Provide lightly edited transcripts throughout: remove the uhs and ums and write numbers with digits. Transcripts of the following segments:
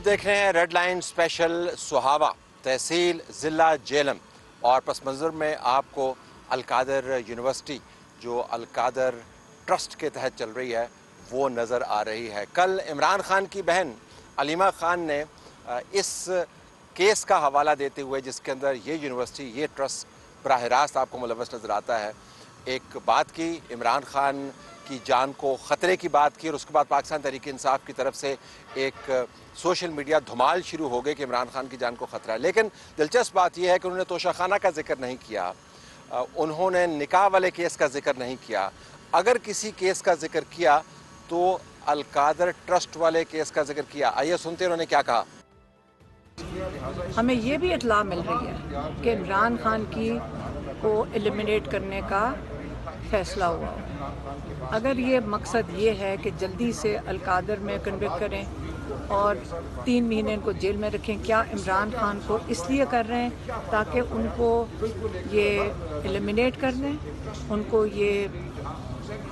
देख रहे हैं रेड लाइन स्पेशल सुहावा तहसील ज़िला जेलम और पस मंज़र में आपको अलकादर यूनिवर्सिटी जो अलकादर ट्रस्ट के तहत चल रही है वो नज़र आ रही है। कल इमरान खान की बहन अलीमा खान ने इस केस का हवाला देते हुए जिसके अंदर ये यूनिवर्सिटी ये ट्रस्ट बराह रास्त आपको मुलव्वस नज़र आता है, एक बात की, इमरान खान की जान को ख़तरे की बात की और उसके बाद पाकिस्तान तहरीक इंसाफ की तरफ से एक सोशल मीडिया धुमाल शुरू हो गई कि इमरान खान की जान को ख़तरा है। लेकिन दिलचस्प बात यह है कि उन्होंने तोशाखाना का जिक्र नहीं किया, उन्होंने निकाह वाले केस का जिक्र नहीं किया। अगर किसी केस का जिक्र किया तो अलकादर ट्रस्ट वाले केस का जिक्र किया। आइए सुनते हैं उन्होंने क्या कहा। हमें ये भी इत्तला मिल रही है कि इमरान खान को एलिमिनेट करने का फैसला हुआ। अगर ये मकसद ये है कि जल्दी से अलकादर में कन्विक्ट करें और 3 महीने इनको जेल में रखें, क्या इमरान खान को इसलिए कर रहे हैं ताकि उनको ये एलिमिनेट कर दें, उनको ये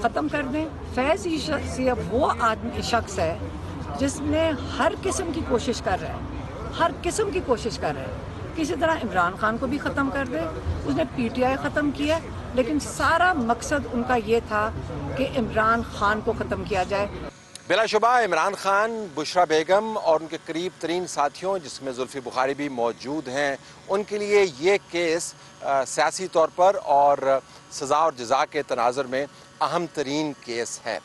ख़त्म कर दें? फैज़ ये वो आदमी शख्स है जिसने हर किस्म की कोशिश कर रहा है, हर किस्म की कोशिश कर रहा है किसी तरह इमरान खान को भी ख़त्म कर दे। उसने पीटीआई ख़त्म किया, लेकिन सारा मकसद उनका ये था कि इमरान खान को ख़त्म किया जाए। बिलाशुबा इमरान खान, बुशरा बेगम और उनके करीब तरीन साथियों जिसमें जुल्फ़ी बुखारी भी मौजूद हैं, उनके लिए ये केस सियासी तौर पर और सज़ा और जज़ा के तनाज़ुर में अहम तरीन केस है।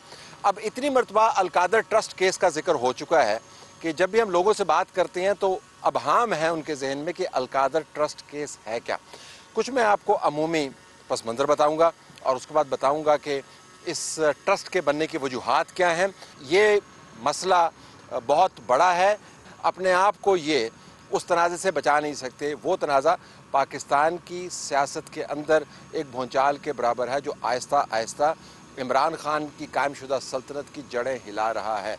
अब इतनी मरतबा अलकादर ट्रस्ट केस का जिक्र हो चुका है कि जब भी हम लोगों से बात करते हैं तो अबहाम है उनके जहन में कि अलकादर ट्रस्ट केस है क्या। कुछ मैं आपको अमूमी पस मंज़र बताऊँगा और उसके बाद बताऊँगा कि इस ट्रस्ट के बनने की वजूहात क्या हैं। ये मसला बहुत बड़ा है, अपने आप को ये उस तनाज़े से बचा नहीं सकते। वो तनाज़ा पाकिस्तान की सियासत के अंदर एक भूचाल के बराबर है जो आहिस्ता आहिस्ता इमरान खान की कायमशुदा सल्तनत की जड़ें हिला रहा है।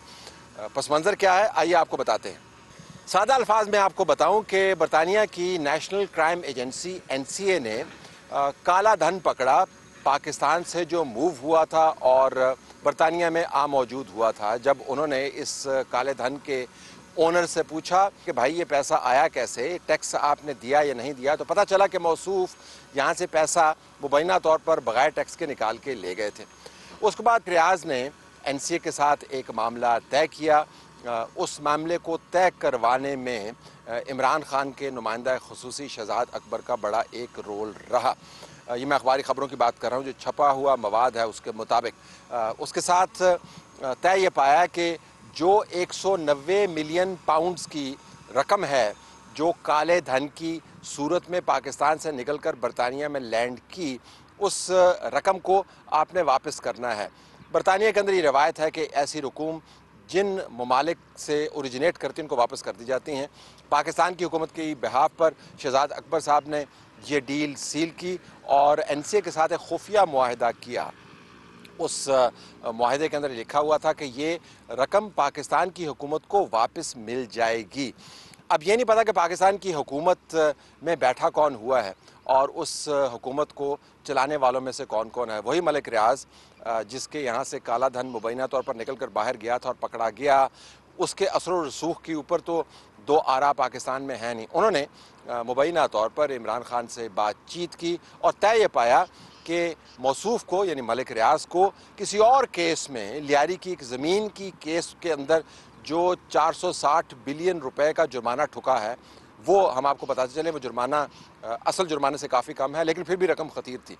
पस मंज़र क्या है आइए आपको बताते हैं। सादा अल्फाज में आपको बताऊं कि बरतानिया की नेशनल क्राइम एजेंसी NCA ने काला धन पकड़ा पाकिस्तान से जो मूव हुआ था और बरतानिया में आ मौजूद हुआ था। जब उन्होंने इस काले धन के ओनर से पूछा कि भाई ये पैसा आया कैसे, टैक्स आपने दिया या नहीं दिया, तो पता चला कि मौसूफ यहाँ से पैसा मुबैना तौर पर बग़ैर टैक्स के निकाल के ले गए थे। उसके बाद रियाज ने NCA के साथ एक मामला तय किया। उस मामले को तय करवाने में इमरान खान के नुमाइंदा खुसूसी शहजाद अकबर का बड़ा एक रोल रहा। ये मैं अखबारी ख़बरों की बात कर रहा हूँ, जो छपा हुआ मवाद है उसके मुताबिक उसके साथ तय ये पाया कि जो 190 मिलियन पाउंड्स की रकम है जो काले धन की सूरत में पाकिस्तान से निकलकर बरतानिया में लैंड की, उस रकम को आपने वापस करना है। बरतानिया के अंदर ये रवायत है कि ऐसी रकूम जिन ममालिक से ओरिजिनेट करती हैं उनको वापस कर दी जाती हैं। पाकिस्तान की हुकूमत की बिहाफ पर शहजाद अकबर साहब ने ये डील सील की और NCA के साथ एक खुफिया मुआहिदा किया। उस मुआहिदे के अंदर लिखा हुआ था कि ये रकम पाकिस्तान की हुकूमत को वापस मिल जाएगी। अब ये नहीं पता कि पाकिस्तान की हुकूमत में बैठा कौन हुआ है और उस हुकूमत को चलाने वालों में से कौन कौन है। वही मलिक रियाज जिसके यहाँ से काला धन मुबैना तौर पर निकल कर बाहर गया था और पकड़ा गया, उसके असर व रसूख के ऊपर तो दो आरा पाकिस्तान में है नहीं। उन्होंने मुबैना तौर पर इमरान खान से बातचीत की और तय ये पाया कि मौसूफ को यानी मलिक रियाज को किसी और केस में लियारी की एक ज़मीन की केस के अंदर जो 460 बिलियन रुपए का जुर्माना ठुका है, वो हम आपको बताते चले वो जुर्माना असल जुर्माने से काफ़ी कम है, लेकिन फिर भी रकम ख़तीर थी।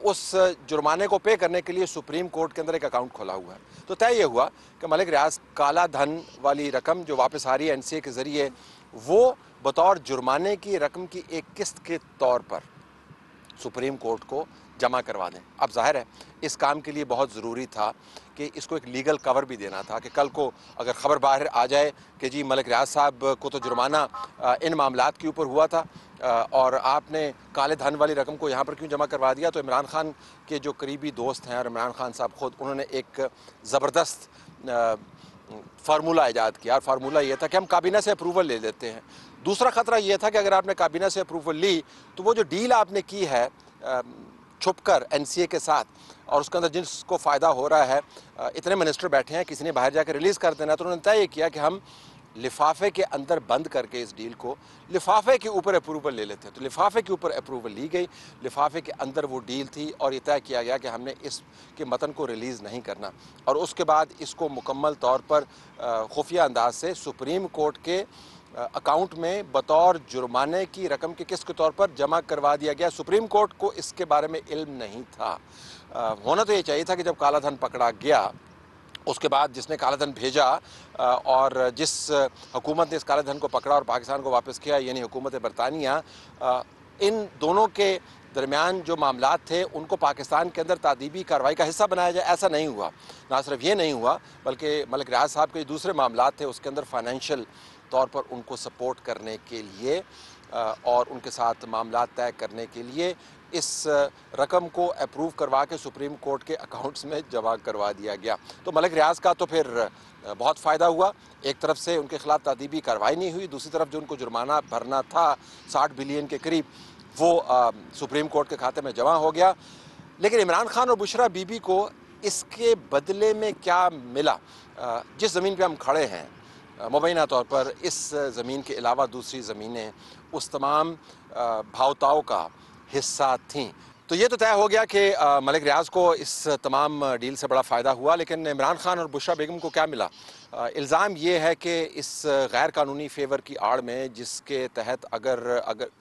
उस जुर्माने को पे करने के लिए सुप्रीम कोर्ट के अंदर एक अकाउंट खोला हुआ है। तो तय ये हुआ कि मलिक रियाज काला धन वाली रकम जो वापस आ रही है NCA के ज़रिए, वो बतौर जुर्माने की रकम की एक किस्त के तौर पर सुप्रीम कोर्ट को जमा करवा दें। अब जाहिर है इस काम के लिए बहुत ज़रूरी था कि इसको एक लीगल कवर भी देना था कि कल को अगर ख़बर बाहर आ जाए कि जी मलिक रियाज साहब को तो जुर्माना इन मामलात के ऊपर हुआ था और आपने काले धन वाली रकम को यहाँ पर क्यों जमा करवा दिया, तो इमरान खान के जो करीबी दोस्त हैं और इमरान खान साहब ख़ुद, उन्होंने एक ज़बरदस्त फार्मूला ईजाद किया और फार्मूला ये था कि हम काबीना से अप्रूवल ले लेते हैं। दूसरा ख़तरा ये था कि अगर आपने काबीना से अप्रूवल ली तो वो जो डील आपने की है छुपकर NCA के साथ और उसके अंदर जिसको फ़ायदा हो रहा है, इतने मिनिस्टर बैठे हैं, किसी ने बाहर जाकर रिलीज़ कर देना, तो उन्होंने तय किया कि हम लिफाफे के अंदर बंद करके इस डील को लिफाफे के ऊपर अप्रूवल ले लेते हैं। तो लिफाफे के ऊपर अप्रूवल ली गई, लिफाफे के अंदर वो डील थी और ये तय किया गया कि हमने इसके मतन को रिलीज़ नहीं करना, और उसके बाद इसको मुकम्मल तौर पर खुफिया अंदाज से सुप्रीम कोर्ट के अकाउंट में बतौर जुर्माने की रकम के किस्त के तौर पर जमा करवा दिया गया। सुप्रीम कोर्ट को इसके बारे में इल्म नहीं था। होना तो ये चाहिए था कि जब काला धन पकड़ा गया उसके बाद जिसने काला धन भेजा और जिस हुकूमत ने इस काले धन को पकड़ा और पाकिस्तान को वापस किया, यानी हुकूमत बरतानिया, इन दोनों के दरमियान जो मामलात थे उनको पाकिस्तान के अंदर तादीबी कार्रवाई का हिस्सा बनाया जाए, ऐसा नहीं हुआ। ना सिर्फ ये नहीं हुआ बल्कि मलिक रियाज साहब के दूसरे मामलात थे उसके अंदर फाइनेंशियल तौर पर उनको सपोर्ट करने के लिए और उनके साथ मामलात तय करने के लिए इस रकम को अप्रूव करवा के सुप्रीम कोर्ट के अकाउंट्स में जमा करवा दिया गया। तो मलिक रियाज का तो फिर बहुत फ़ायदा हुआ। एक तरफ से उनके खिलाफ तादीबी कार्रवाई नहीं हुई, दूसरी तरफ जो उनको जुर्माना भरना था 60 बिलियन के करीब, वो सुप्रीम कोर्ट के खाते में जमा हो गया। लेकिन इमरान खान और बुशरा बीबी को इसके बदले में क्या मिला? जिस ज़मीन पे हम खड़े हैं मुबैना तौर पर इस ज़मीन के अलावा दूसरी ज़मीनें उस तमाम भावताओं का हिस्सा थीं। तो ये तो तय हो गया कि मलिक रियाज को इस तमाम डील से बड़ा फ़ायदा हुआ। लेकिन इमरान खान और बुशरा बेगम को क्या मिला? इल्ज़ाम ये है कि इस गैर कानूनी फेवर की आड़ में जिसके तहत अगर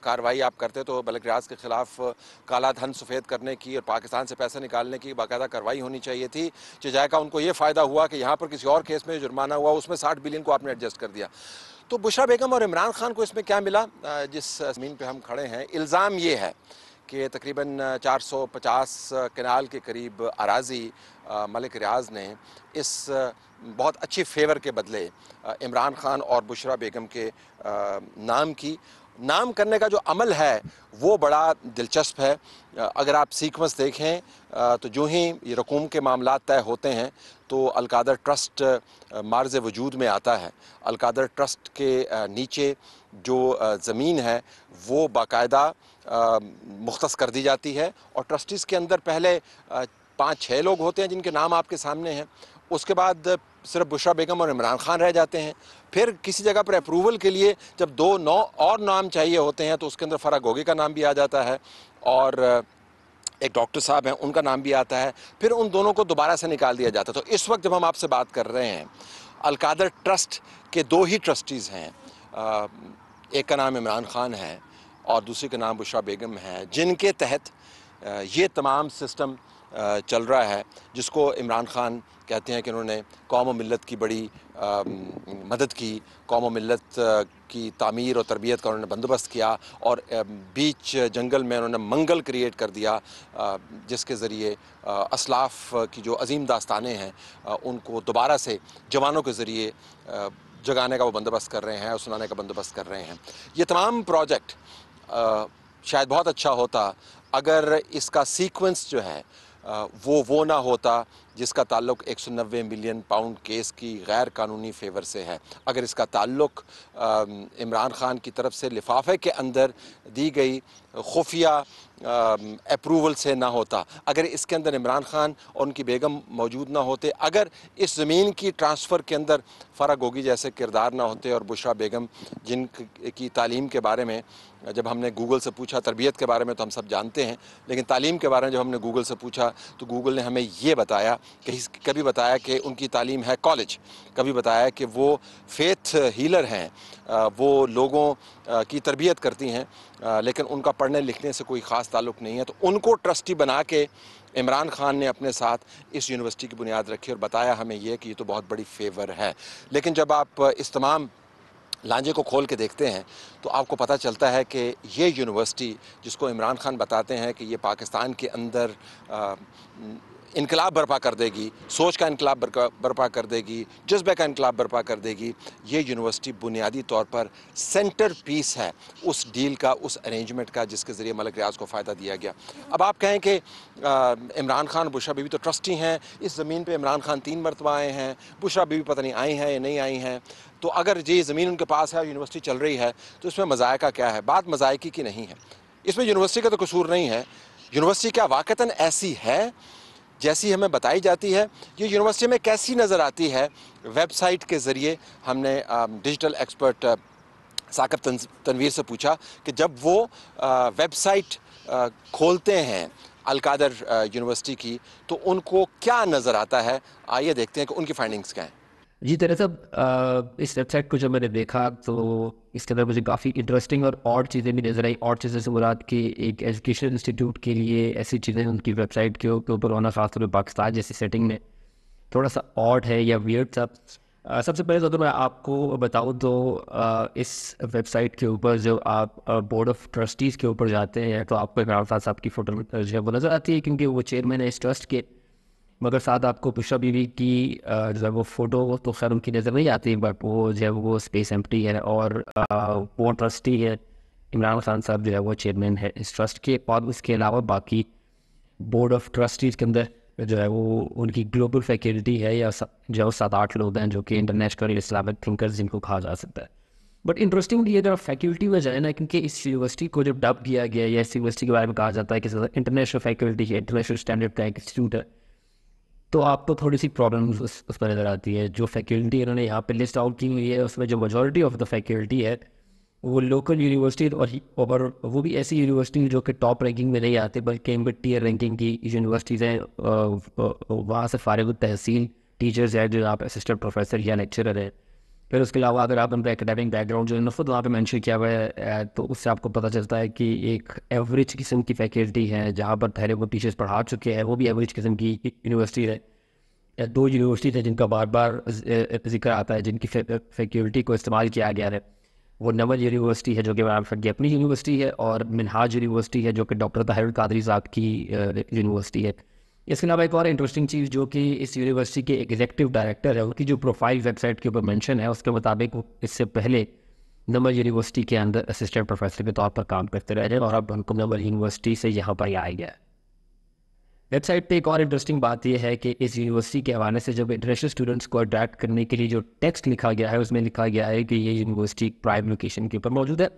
कार्रवाई आप करते तो मलिक रियाज के ख़िलाफ़ काला धन सफ़ेद करने की और पाकिस्तान से पैसे निकालने की बाकायदा कार्रवाई होनी चाहिए थी। जायका उनको ये फ़ायदा हुआ कि यहाँ पर किसी और केस में जुर्माना हुआ उसमें 60 बिलियन को आपने एडजस्ट कर दिया। तो बुशरा बेगम और इमरान खान को इसमें क्या मिला? जिस ज़मीन पर हम खड़े हैं, इल्ज़ाम ये है कि तकरीबन 450 कनाल के करीब अराज़ी मलिक रियाज ने इस बहुत अच्छी फेवर के बदले इमरान खान और बुशरा बेगम के नाम करने का जो अमल है वो बड़ा दिलचस्प है। अगर आप सीक्वेंस देखें तो जो ही ये रकूम के मामलात तय होते हैं तो अलकादर ट्रस्ट मार्ज़ वजूद में आता है। अलकादर ट्रस्ट के नीचे जो ज़मीन है वो बाकायदा मुख्तस कर दी जाती है और ट्रस्टीज़ के अंदर पहले 5-6 लोग होते हैं जिनके नाम आपके सामने हैं। उसके बाद सिर्फ बुशरा बेगम और इमरान खान रह जाते हैं। फिर किसी जगह पर अप्रूवल के लिए जब 2 और नाम चाहिए होते हैं तो उसके अंदर फ़रा गोगी का नाम भी आ जाता है और एक डॉक्टर साहब हैं उनका नाम भी आता है। फिर उन दोनों को दोबारा से निकाल दिया जाता है। तो इस वक्त जब हम आपसे बात कर रहे हैं, अलकादर ट्रस्ट के 2 ही ट्रस्टीज़ हैं, एक का नाम इमरान खान है और दूसरे का नाम बुशरा बेगम है, जिनके तहत ये तमाम सिस्टम चल रहा है, जिसको इमरान खान कहते हैं कि उन्होंने कौम और मिल्लत की बड़ी मदद की, कौम और मिल्लत की तामीर और तरबियत का उन्होंने बंदोबस्त किया और बीच जंगल में उन्होंने मंगल क्रिएट कर दिया, जिसके ज़रिए असलाफ़ की जो अजीम दास्तानें हैं उनको दोबारा से जवानों के ज़रिए जगाने का वो बंदोबस्त कर रहे हैं और सुनाने का बंदोबस्त कर रहे हैं। ये तमाम प्रोजेक्ट शायद बहुत अच्छा होता अगर इसका सीक्वेंस जो है वो ना होता जिसका ताल्लुक़ 190 मिलियन पाउंड केस की गैर कानूनी फेवर से है। अगर इसका ताल्लुक़ इमरान खान की तरफ से लिफाफे के अंदर दी गई खुफिया अप्रूवल से ना होता, अगर इसके अंदर इमरान खान और उनकी बेगम मौजूद ना होते, अगर इस ज़मीन की ट्रांसफ़र के अंदर फ़रा गोगी जैसे किरदार ना होते और बुशरा बेगम जिनकी तालीम के बारे में जब हमने गूगल से पूछा, तरबियत के बारे में तो हम सब जानते हैं, लेकिन तालीम के बारे में जब हमने गूगल से पूछा तो गूगल ने हमें ये बताया कि कभी बताया कि उनकी तालीम है कॉलेज, कभी बताया कि वो फेथ हीलर हैं, वो लोगों की तरबियत करती हैं, लेकिन उनका पढ़ने लिखने से कोई ख़ास ताल्लुक़ नहीं है। तो उनको ट्रस्टी बना के इमरान खान ने अपने साथ इस यूनिवर्सिटी की बुनियाद रखी और बताया हमें ये कि ये तो बहुत बड़ी फेवर है। लेकिन जब आप इस तमाम लांजे को खोल के देखते हैं तो आपको पता चलता है कि ये यूनिवर्सिटी जिसको इमरान खान बताते हैं कि ये पाकिस्तान के अंदर इनकलाब बर्पा कर देगी, सोच का इनकलाब बर्पा कर देगी, जज्बे का इनकलाब बर्पा कर देगी, ये यूनिवर्सिटी बुनियादी तौर पर सेंटर पीस है उस डील का, उस अरेंजमेंट का जिसके ज़रिए मलिक रियाज को फ़ायदा दिया गया। अब आप कहें कि इमरान खान बुशरा बीबी तो ट्रस्टी हैं, इस ज़मीन पे इमरान खान 3 मरतबा आए हैं, बुशरा बीबी पता नहीं आई हैं या नहीं आई हैं, तो अगर ये ज़मीन उनके पास है, यूनिवर्सिटी चल रही है, तो इसमें मज़ायका क्या है? बात मज़ायकी की नहीं है, इसमें यूनिवर्सिटी का तो कसूर नहीं है। यूनिवर्सिटी क्या वाक़तन ऐसी है जैसी हमें बताई जाती है। ये यूनिवर्सिटी में कैसी नज़र आती है वेबसाइट के ज़रिए, हमने डिजिटल एक्सपर्ट साकिब तनवीर से पूछा कि जब वो वेबसाइट खोलते हैं अलकादर यूनिवर्सिटी की तो उनको क्या नज़र आता है। आइए देखते हैं कि उनकी फाइंडिंग्स क्या हैं। जी तेरे साहब, इस वेबसाइट को जब मैंने देखा तो इसके अंदर मुझे काफ़ी इंटरेस्टिंग और और चीज़ें भी नज़र आई। और चीज़ें से मुराद कि एक एजुकेशन इंस्टीट्यूट के लिए ऐसी चीज़ें उनकी वेबसाइट के ऊपर होना, खासतौर पर पाकिस्तान जैसी सेटिंग में थोड़ा सा ऑड है या वियर्ड सा। सबसे पहले तो मैं आपको बताऊं तो इस वेबसाइट के ऊपर जो आप बोर्ड ऑफ ट्रस्टीज़ के ऊपर जाते हैं तो आपको इमरान खान साहब की फ़ोटो जो है वो नज़र आती है, क्योंकि वो चेयरमैन है इस ट्रस्ट के। मगर साथ आपको बुशरा बीवी की जो है वो फ़ोटो तो खैर उनकी नज़र नहीं आती, बट वो जो है वो स्पेस एम्प्टी है। और वो ट्रस्टी है, इमरान खान साहब जो है वो चेयरमैन है इस ट्रस्ट के। और उसके अलावा बाकी बोर्ड ऑफ ट्रस्टीज़ के अंदर जो है वो उनकी ग्लोबल फैकल्टी है, या जो 7-8 लोग हैं जो कि इंटरनेशनल इस्लामिक थिंकर्स जिनको कहा जा सकता है। बट इंटरेस्टिंग ये जब फैकल्टी में जाए ना, क्योंकि इस यूनिवर्सिटी को जब डब किया गया या इस यूनिवर्सिटी के बारे में कहा जाता है कि इंटरनेशनल फैकल्टी है, इंटरनेशनल स्टैंडर्ड का एक इंस्टीट्यूट है, तो आपको थोड़ी सी प्रॉब्लम उस पर नज़र आती है। जो फैकल्टी इन्होंने यहाँ पे लिस्ट आउट की हुई है उसमें जो मेजॉरिटी ऑफ द फैकल्टी है वो लोकल यूनिवर्सिटी और वो भी ऐसी यूनिवर्सिटी जो कि टॉप रैंकिंग में नहीं आते बल्कि मिड टीयर रैंकिंग की यूनिवर्सिटीज़ हैं। वहाँ से फारिग तहसील टीचर्स हैं जो यहाँ पे असिस्टेंट प्रोफेसर या लेक्चरर है। फिर उसके अलावा अगर आप उनका एकेडमिक बैकग्राउंड जो खुद वहाँ पे मेंशन किया हुआ है तो उससे आपको पता चलता है कि एक एवरेज किस्म की फैकल्टी है, जहाँ पर ठहरे वो टीचर्स पढ़ा चुके हैं, वो भी एवरेज किस्म की यूनिवर्सिटी है। 2 यूनिवर्सिटी है जिनका बार बार जिक्र आता है जिनकी फैकल्टी को इस्तेमाल किया गया है। वो नवल यूनिवर्सिटी है जो कि इमरान खान की अपनी यूनिवर्सिटी है, और मिनहाज यूनिवर्सिटी है जो कि डॉक्टर ताहिर कादरी साहब की यूनिवर्सिटी है। इसके अलावा एक और इंटरेस्टिंग चीज़ जो कि इस यूनिवर्सिटी के एग्जीक्यूटिव डायरेक्टर है उनकी जो प्रोफाइल वेबसाइट के ऊपर मेंशन है उसके मुताबिक वो इससे पहले नवल यूनिवर्सिटी के अंदर असिस्टेंट प्रोफेसर के तौर पर काम करते रहे और अब उनको नवल यूनिवर्सिटी से यहाँ पर आया गया है। वेबसाइट पे एक और इंटरेस्टिंग बात यह है कि इस यूनिवर्सिटी के हवाले से जब इंटरनेशनल स्टूडेंट्स को अट्रैक्ट करने के लिए जो टेक्स्ट लिखा गया है उसमें लिखा गया है कि ये यूनिवर्सिटी प्राइम लोकेशन के ऊपर मौजूद है।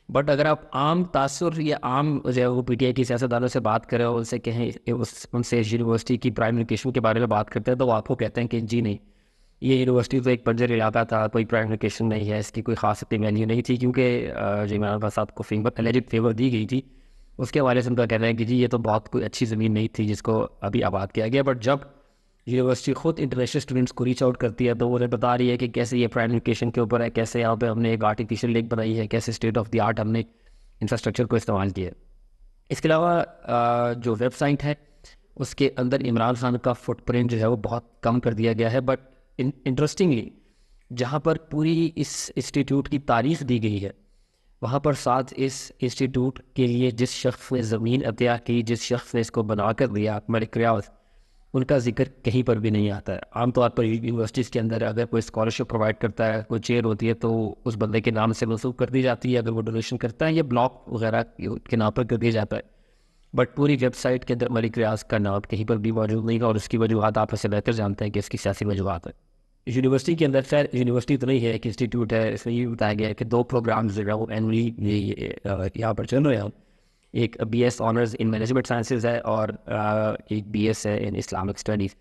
बट अगर आप आम तासुर या आम जो है वो पीटीआई की सियासतदानों से बात करें और उनसे कहें उनसे यूनिवर्सिटी की प्राइम लोकेशन के बारे में बात करते हैं तो वो आपको कहते हैं कि जी नहीं, ये यूनिवर्सिटी तो एक बंजर इलाका था, कोई प्राइम लोकेशन नहीं है, इसकी कोई खास इतनी वैल्यू नहीं थी, क्योंकि जो इमरान खान साहब को फेवर दी गई थी उसके हवाले से उनका कहना है कि जी ये तो बहुत कोई अच्छी ज़मीन नहीं थी जिसको अभी आबाद किया गया। बट जब यूनिवर्सिटी खुद इंटरनेशनल स्टूडेंट्स को रीच आउट करती है तो वो उन्हें बता रही है कि कैसे ये प्राइम लोकेशन के ऊपर है, कैसे यहाँ पे हमने एक आर्टिफिशियल लेक बनाई है, कैसे स्टेट ऑफ द आर्ट हमने इंफ्रास्ट्रक्चर को इस्तेमाल किया। इसके अलावा जो वेबसाइट है उसके अंदर इमरान खान का फुटप्रिंट जो है वो बहुत कम कर दिया गया है। बट इंटरेस्टिंगली जहाँ पर पूरी इस इंस्टीट्यूट की तारीख दी गई है वहाँ पर साथ इस इंस्टीट्यूट के लिए जिस शख्स ने ज़मीन अतिया की, जिस शख्स ने इसको बना कर दिया, मलिक रियाज, उनका जिक्र कहीं पर भी नहीं आता है। आमतौर पर यूनिवर्सिटीज़ के अंदर अगर कोई स्कॉलरशिप प्रोवाइड करता है, कोई चेयर होती है तो उस बंदे के नाम से मंसूब कर दी जाती है। अगर वो डोनेशन करता है या ब्लॉक वगैरह के नाम पर कर दिया जाता है। बट पूरी वेबसाइट के अंदर मलिक रियाज का नाम कहीं पर भी मौजूद नहीं है और उसकी वजूहत आप ऐसे बेहतर जानते हैं कि इसकी सियासी वजूहत है। यूनिवर्सिटी के अंदर खैर यूनिवर्सिटी तो नहीं है, एक इंस्टीट्यूट है। इसमें ये बताया गया है कि 2 प्रोग्राम्स जो है वो एनुअली यहाँ पर चल रहे हैं। एक BS honours in management sciences है और एक BS है इन इस्लामिक स्टडीज़।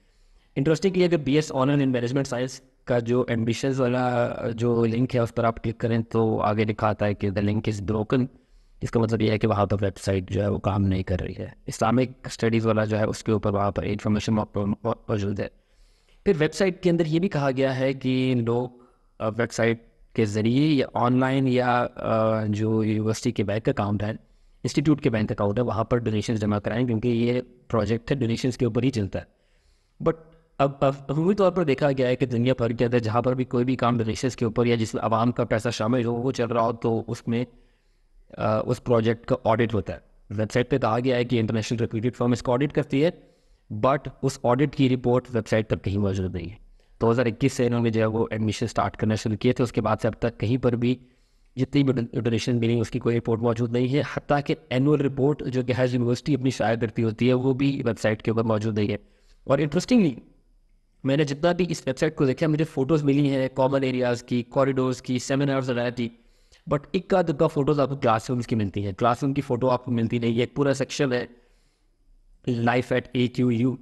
इंटरेस्टिंगली अगर BS honour in management science का जो एडमिशन्स वाला जो लिंक है उस पर आप क्लिक करें तो आगे लिखा आता है कि द लिंक इज़ ब्रोकन। इसका मतलब ये है कि वहाँ पर वेबसाइट जो है वो काम नहीं कर रही है। इस्लामिक स्टडीज़ वाला जो है उसके ऊपर वहाँ पर इंफॉर्मेशन मौजूद है। फिर वेबसाइट के अंदर ये भी कहा गया है कि लोग वेबसाइट के ज़रिए या ऑनलाइन या जो यूनिवर्सिटी के बैंक अकाउंट है, इंस्टीट्यूट के बैंक अकाउंट है, वहाँ पर डोनेशन जमा कराएं, क्योंकि ये प्रोजेक्ट है डोनेशन के ऊपर ही चलता है। बट अब अमूमी तौर पर देखा गया है कि दुनिया भर के अंदर जहाँ पर भी कोई भी काम डोनेशन के ऊपर या जिसमें आवाम का पैसा शामिल हो वो चल रहा हो तो उसमें उस प्रोजेक्ट का ऑडिट होता है। वेबसाइट पे कहा गया है कि इंटरनेशनल रेप्यूटेड फर्म इसको ऑडिट करती है, बट उस ऑडिट की रिपोर्ट वेबसाइट पर कहीं मौजूद नहीं है। 2021 से इन्होंने जो है वो एडमिशन स्टार्ट करना शुरू किए थे, उसके बाद से अब तक कहीं पर भी जितनी भी डोनेशन मिली उसकी कोई रिपोर्ट मौजूद नहीं है। हत्ता कि एनुअल रिपोर्ट जो कि हर यूनिवर्सिटी अपनी शाया करती होती है वो भी वेबसाइट के ऊपर मौजूद नहीं है। और इंटरेस्टिंगली मैंने जितना भी इस वेबसाइट को देखा मुझे फ़ोटोज़ मिली हैं कॉमन एरियाज़ की, कॉरिडोर्स की, सेमिनार्स वगैरह की, बट इक्का दुक्का फ़ोटोज़ आपको क्लासरूम्स की मिलती हैं। क्लासरूम की फ़ोटो आपको मिलती नहीं है। एक पूरा सेक्शन है लाइफ एट AQU,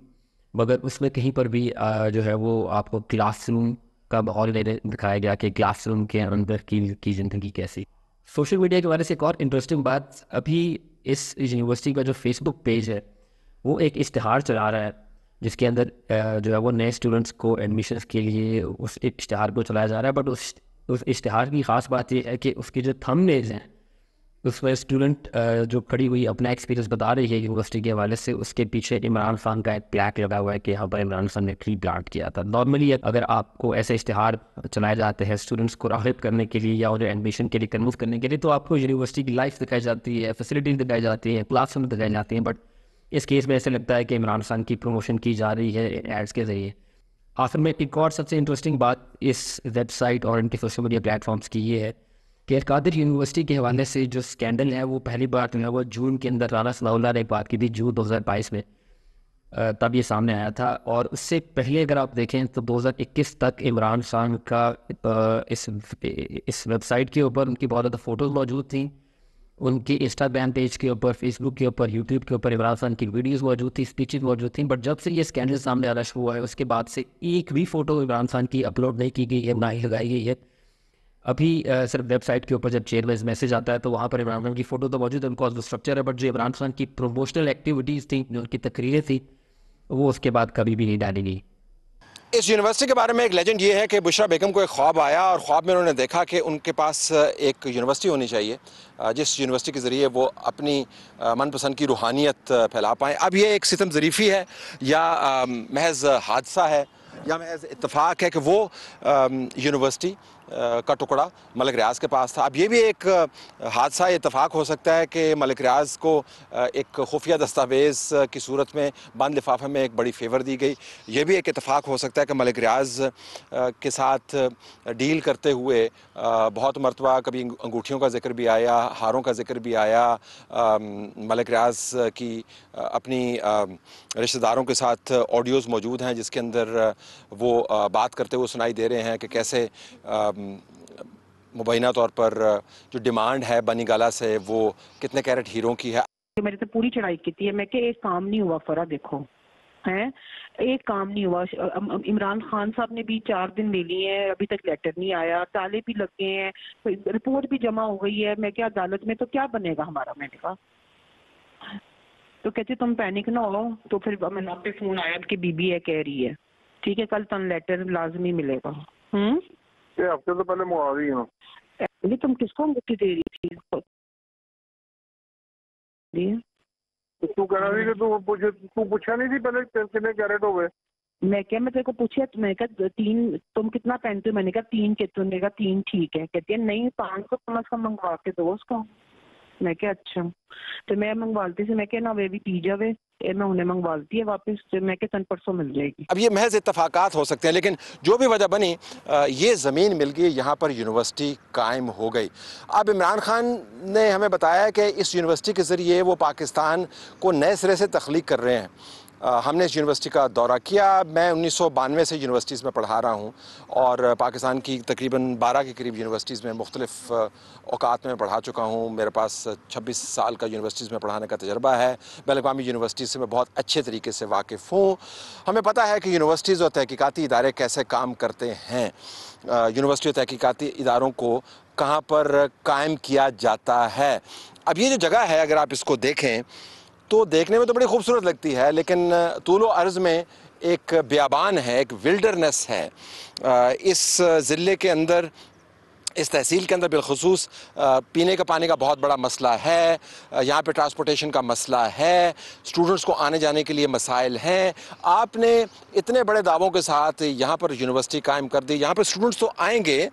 मगर उसमें कहीं पर भी जो है वो आपको क्लासरूम का माहौल नहीं दिखाया गया कि क्लासरूम के अंदर की ज़िंदगी कैसी। सोशल मीडिया के बारे से एक और इंटरेस्टिंग बात, अभी इस यूनिवर्सिटी का जो फेसबुक पेज है वो एक इश्तिहार चला रहा है जिसके अंदर जो है वो नए स्टूडेंट्स को एडमिशन्स के लिए उस इश्तिहार को चलाया जा रहा है। बट उस इश्तिहार की ख़ास बात ये है कि उसके जो थंबनेल्स हैं उसमें स्टूडेंट जो खड़ी हुई अपना एक्सपीरियंस बता रही है यूनिवर्सिटी के हवाले से, उसके पीछे इमरान खान का एक प्लैक लगा हुआ है कि यहाँ पर इमरान खान ने ट्री प्लांट किया था। नॉर्मली अगर आपको ऐसे इश्तिहार चलाए जाते हैं स्टूडेंट्स को राग़िब करने के लिए या उन्हें एडमिशन के लिए कन्विंस करने के लिए, तो आपको यूनिवर्सिटी की लाइफ दिखाई जाती है, फैसिलिटीज दिखाई जाती है, क्लासरूम दिखाई जाती हैं। बट इस केस में ऐसे लगता है कि इमरान खान की प्रमोशन की जा रही है एड्स के ज़रिए। आखिर में एक और सबसे इंटरेस्टिंग बात इस वेबसाइट और इनके सोशल मीडिया प्लेटफॉर्म्स की ये है कि अलकादिर यूनिवर्सिटी के हवाले से जो स्कैंडल है वो पहली बार जो है वो जून के अंदर राना सनाउल्लाह ने एक बात की थी, जून 2022 में तब ये सामने आया था। और उससे पहले अगर आप देखें तो 2021 तक इमरान खान का इस वेबसाइट के ऊपर उनकी बहुत ज़्यादा फ़ोटोज़ मौजूद थी, उनके इंस्टाग्राम पेज के ऊपर, फेसबुक के ऊपर, यूट्यूब के ऊपर इमरान खान की वीडियोस मौजूद थी, स्पीचेस मौजूद थी। बट जब से ये स्कैंडल सामने आना शुरू हुआ है उसके बाद से एक भी फ़ोटो इमरान खान की अपलोड नहीं की गई है, ना ही लगाई गई है। अभी सिर्फ वेबसाइट के ऊपर जब चेयरमैन मैसेज आता है तो वहाँ पर इमरान खान की फ़ोटो तो मौजूद है, उनका जो स्ट्रक्चर है, बट जो इमरान खान की प्रमोशनल एक्टिविटीज़ थी, जो उनकी तकरीरें थी, वो उसके बाद कभी भी नहीं डाली गई। इस यूनिवर्सिटी के बारे में एक लेजेंड ये है कि बुशरा बेगम को एक ख्वाब आया और ख्वाब में उन्होंने देखा कि उनके पास एक यूनिवर्सिटी होनी चाहिए जिस यूनिवर्सिटी के ज़रिए वो अपनी मनपसंद की रूहानियत फैला पाएँ। अब ये एक सितम ज़रीफ़ी है या महज हादसा है या महज इत्तेफाक है कि वो यूनिवर्सिटी का टुकड़ा मलिक रियाज के पास था। अब ये भी एक हादसा इत्तेफाक हो सकता है कि मलिक रियाज को एक खुफिया दस्तावेज़ की सूरत में बंद लिफाफे में एक बड़ी फेवर दी गई। ये भी एक इत्तेफाक हो सकता है कि मलिक रियाज के साथ डील करते हुए बहुत मरतबा कभी अंगूठियों का जिक्र भी आया, हारों का जिक्र भी आया, मलिक रियाज की अपनी रिश्तेदारों के साथ ऑडियोज़ मौजूद हैं जिसके अंदर वो बात करते हुए सुनाई दे रहे हैं कि कैसे मुबैना तौर पर जो डिमांड है बनी गाला से वो कितने कैरेट हीरों की है। मेरे तो पूरी चढ़ाई की थी, मैं कि एक काम नहीं हुआ फरा, देखो हैं एक काम नहीं हुआ। इमरान खान साहब ने भी 4 दिन ले लिए हैं, अभी तक लेटर नहीं आया, ताले भी लग गए हैं, रिपोर्ट भी जमा हो गई है। मैं क्या अदालत में तो क्या बनेगा हमारा? मैंने कहा तो कहते तुम पैनिक ना हो। तो फिर मैंने आप पे फोन आया कि बीबी है कह रही है ठीक है कल तन लेटर लाजमी मिलेगा। ये हफ्ते तो पहले मंगा रही हूँ। तुम किसको अंगूठी दे रही थी? तू कह रहा थी कि तू पूछा नहीं थी पहले कितने कैरेट हो गए? मैं क्या, मैं तेरे को पूछा, मैं कहा 3, तुम कितना पहनते हो? मैंने कहा 3 के, तुमने कहा 3 ठीक है। कहती है नहीं 500 कम से कम मंगवा के दो उसको। मैं क्या अच्छा, तो मैं मंगवाती थी, मैं क्या ना वे भी पी जावे, मैं उन्हें मंगवाती है वापस, तो मैं क्या 10 परसों मिल जाएगी। अब ये महज इत्तफाकात हो सकते हैं लेकिन जो भी वजह बनी ये ज़मीन मिल गई, यहाँ पर यूनिवर्सिटी कायम हो गई। अब इमरान खान ने हमें बताया कि इस यूनिवर्सिटी के ज़रिए वो पाकिस्तान को नए सिरे से तख्लीक कर रहे हैं। हमने इस यूनिवर्सिटी का दौरा किया। मैं 1992 से यूनिवर्सिटीज़ में पढ़ा रहा हूँ और पाकिस्तान की तकरीबन 12 के करीब यूनिवर्सिटीज़ में मुख्तलिफ़ औकात में पढ़ा चुका हूँ। मेरे पास 26 साल का यूनिवर्सिटीज़ में पढ़ाने का तजर्बा है। बैन-अक़वामी यूनिवर्सिटीज़ से मैं बहुत अच्छे तरीके से वाकिफ़ हूँ। हमें पता है कि यूनिवर्सिटीज़ और तहकीकाती इदारे कैसे काम करते हैं। यूनिवर्सिटी और तहकीकाती इदारों को कहाँ पर कायम किया जाता है। अब ये जो जगह है अगर आप इसको देखें तो देखने में तो बड़ी खूबसूरत लगती है लेकिन तूलो अर्ज़ में एक बियाबान है, एक विल्डरनेस है। इस ज़िले के अंदर, इस तहसील के अंदर बिलखुसूस पीने का पानी का बहुत बड़ा मसला है, यहाँ पे ट्रांसपोर्टेशन का मसला है, स्टूडेंट्स को आने जाने के लिए मसाइल हैं। आपने इतने बड़े दावों के साथ यहाँ पर यूनिवर्सिटी कायम कर दी। यहाँ पर स्टूडेंट्स तो आएंगे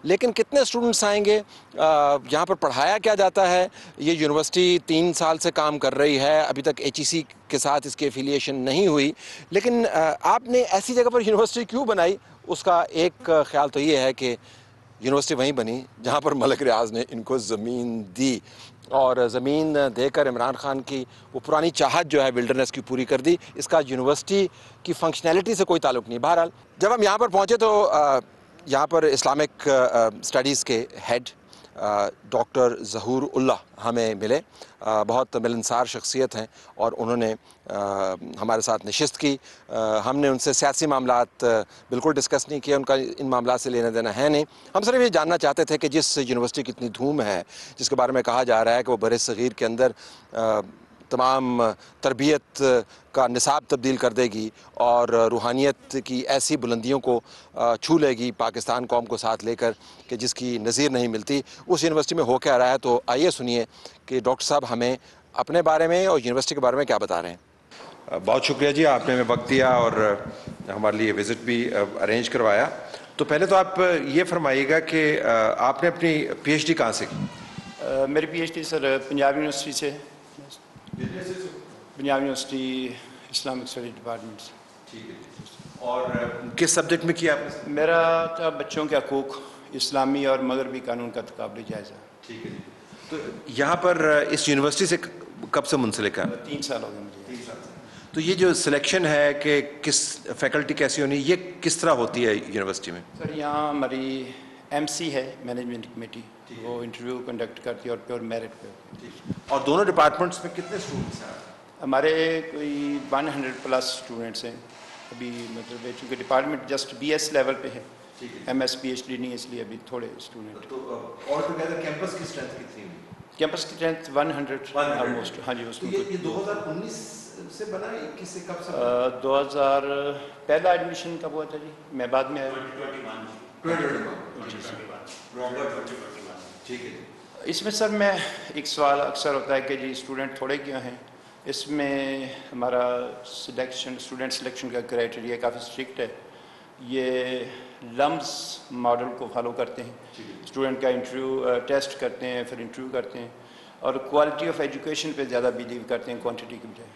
लेकिन कितने स्टूडेंट्स आएंगे, यहाँ पर पढ़ाया क्या जाता है? ये यूनिवर्सिटी 3 साल से काम कर रही है, अभी तक HEC के साथ इसकी एफिलिएशन नहीं हुई, लेकिन आपने ऐसी जगह पर यूनिवर्सिटी क्यों बनाई? उसका एक ख्याल तो ये है कि यूनिवर्सिटी वहीं बनी जहाँ पर मलिक रियाज ने इनको ज़मीन दी और ज़मीन देकर इमरान खान की वो पुरानी चाहत जो है विल्डरनेस की पूरी कर दी। इसका यूनिवर्सिटी की फंक्शनैलिटी से कोई ताल्लुक़ नहीं। बहरहाल जब हम यहाँ पर पहुँचे तो यहाँ पर इस्लामिक स्टडीज़ के हेड डॉक्टर ज़हूर उल्लाह हमें मिले। बहुत मिलनसार शख्सियत हैं और उन्होंने हमारे साथ नशिस्त की। हमने उनसे सियासी मामलात बिल्कुल डिस्कस नहीं किए, उनका इन मामलात से लेना देना है नहीं। हम सिर्फ ये जानना चाहते थे कि जिस यूनिवर्सिटी की इतनी धूम है, जिसके बारे में कहा जा रहा है कि वो बर सग़ीर के अंदर तमाम तरबियत का निसाब तब्दील कर देगी और रूहानियत की ऐसी बुलंदियों को छू लेगी पाकिस्तान कौम को साथ लेकर कि जिसकी नज़ीर नहीं मिलती, उस यूनिवर्सिटी में हो क्या रहा है। तो आइए सुनिए कि डॉक्टर साहब हमें अपने बारे में और यूनिवर्सिटी के बारे में क्या बता रहे हैं। बहुत शुक्रिया जी, आपने हमें वक्त दिया और हमारे लिए विज़िट भी अरेंज करवाया। तो पहले तो आप ये फरमाइएगा कि आपने अपनी PhD कहाँ से की? मेरी PhD सर पंजाब यूनिवर्सिटी से, Punjab university Islamic study department से। ठीक है। और किस सब्जेक्ट में किया आपने? मेरा था बच्चों के हकूक़, इस्लामी और मगरबी कानून का तकाबली जायज़ा। ठीक है। तो यहाँ पर इस यूनिवर्सिटी से कब से मुंसलिक है? 3 साल हो गए मुझे। 3 साल से। तो ये जो सिलेक्शन है कि किस फैकल्टी कैसी होनी, ये किस तरह होती है यूनिवर्सिटी में? सर यहाँ हमारी MC है, मैनेजमेंट कमेटी, वो इंटरव्यू कंडक्ट करती है और प्योर मेरिट पे। और दोनों डिपार्टमेंट्स में कितने स्टूडेंट्स हैं? हमारे कोई 100+ स्टूडेंट्स हैं अभी, मतलब चूँकि डिपार्टमेंट जस्ट BS लेवल पे है, MS PhD नहीं, इसलिए अभी थोड़े स्टूडेंट। तो ऑल टुगेदर कैंपस की स्ट्रेंथ कितनी है? कैंपस की स्ट्रेंथ 100 ऑलमोस्ट। हाँ जी, उसमें ये 2019 से बना है, किससे कब से? 2000 पहला एडमिशन कब हुआ था जी? मैं बाद में आया। 2021। ठीक है। इसमें सर मैं एक सवाल अक्सर होता है कि जी स्टूडेंट थोड़े क्यों हैं। इसमें हमारा सिलेक्शन, स्टूडेंट सिलेक्शन का क्राइटेरिया काफ़ी स्ट्रिक्ट है। ये लम्स मॉडल को फॉलो करते हैं। स्टूडेंट का इंटरव्यू टेस्ट करते हैं, फिर इंटरव्यू करते हैं और क्वालिटी ऑफ एजुकेशन पे ज़्यादा बिलीव करते हैं क्वांटिटी के बजाय।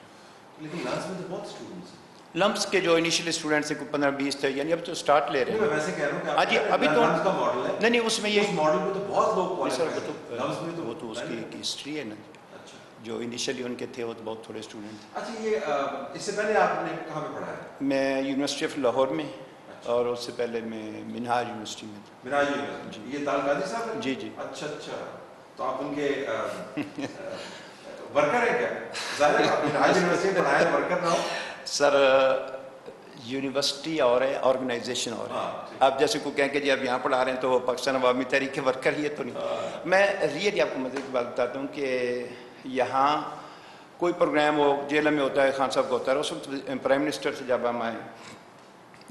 लेकिन लम्स में तो बहुत स्टूडेंट्स हैं। लम्स के जो इनिशियल स्टूडेंट्स हैं 15-20 थे, यानी अब तो स्टार्ट ले रहे हैं। मैं वैसे कह रहा हूं कि हाँ जी, अभी तो लम्स का मॉडल है। नहीं उसमें ये उस मॉडल में तो बहुत लोग सर क्वालिफाई वो तो उसकी एक हिस्ट्री है ना। अच्छा। जो इनिशियली उनके थे वो तो बहुत थोड़े स्टूडेंट थे। अच्छा, ये इससे पहले आपने कहाँ पे पढ़ा है? मैं यूनिवर्सिटी ऑफ लाहौर में, और उससे पहले मैं मिनहाज यूनिवर्सिटी में था। मिनहाज यूनिवर्सिटी। ये तालकाजी साहब हैं? जी जी। अच्छा, तो आप उनके वर्कर हैं क्या? ज़ाहिर है आप मिनहाज यूनिवर्सिटी में पढ़ाए, वर्कर ना हो। सर यूनिवर्सिटी और है, ऑर्गेनाइजेशन और है। आप जैसे को कहें कि जी आप यहाँ पढ़ा रहे हैं तो पाकिस्तान अवामी तहरीक के वर्कर ही है, तो नहीं। मैं रियली आपको मज़े की बात बताता हूँ कि यहाँ कोई प्रोग्राम हो, जेल में होता है, खान साहब का होता है, उस वक्त प्राइम मिनिस्टर से जब हम आए,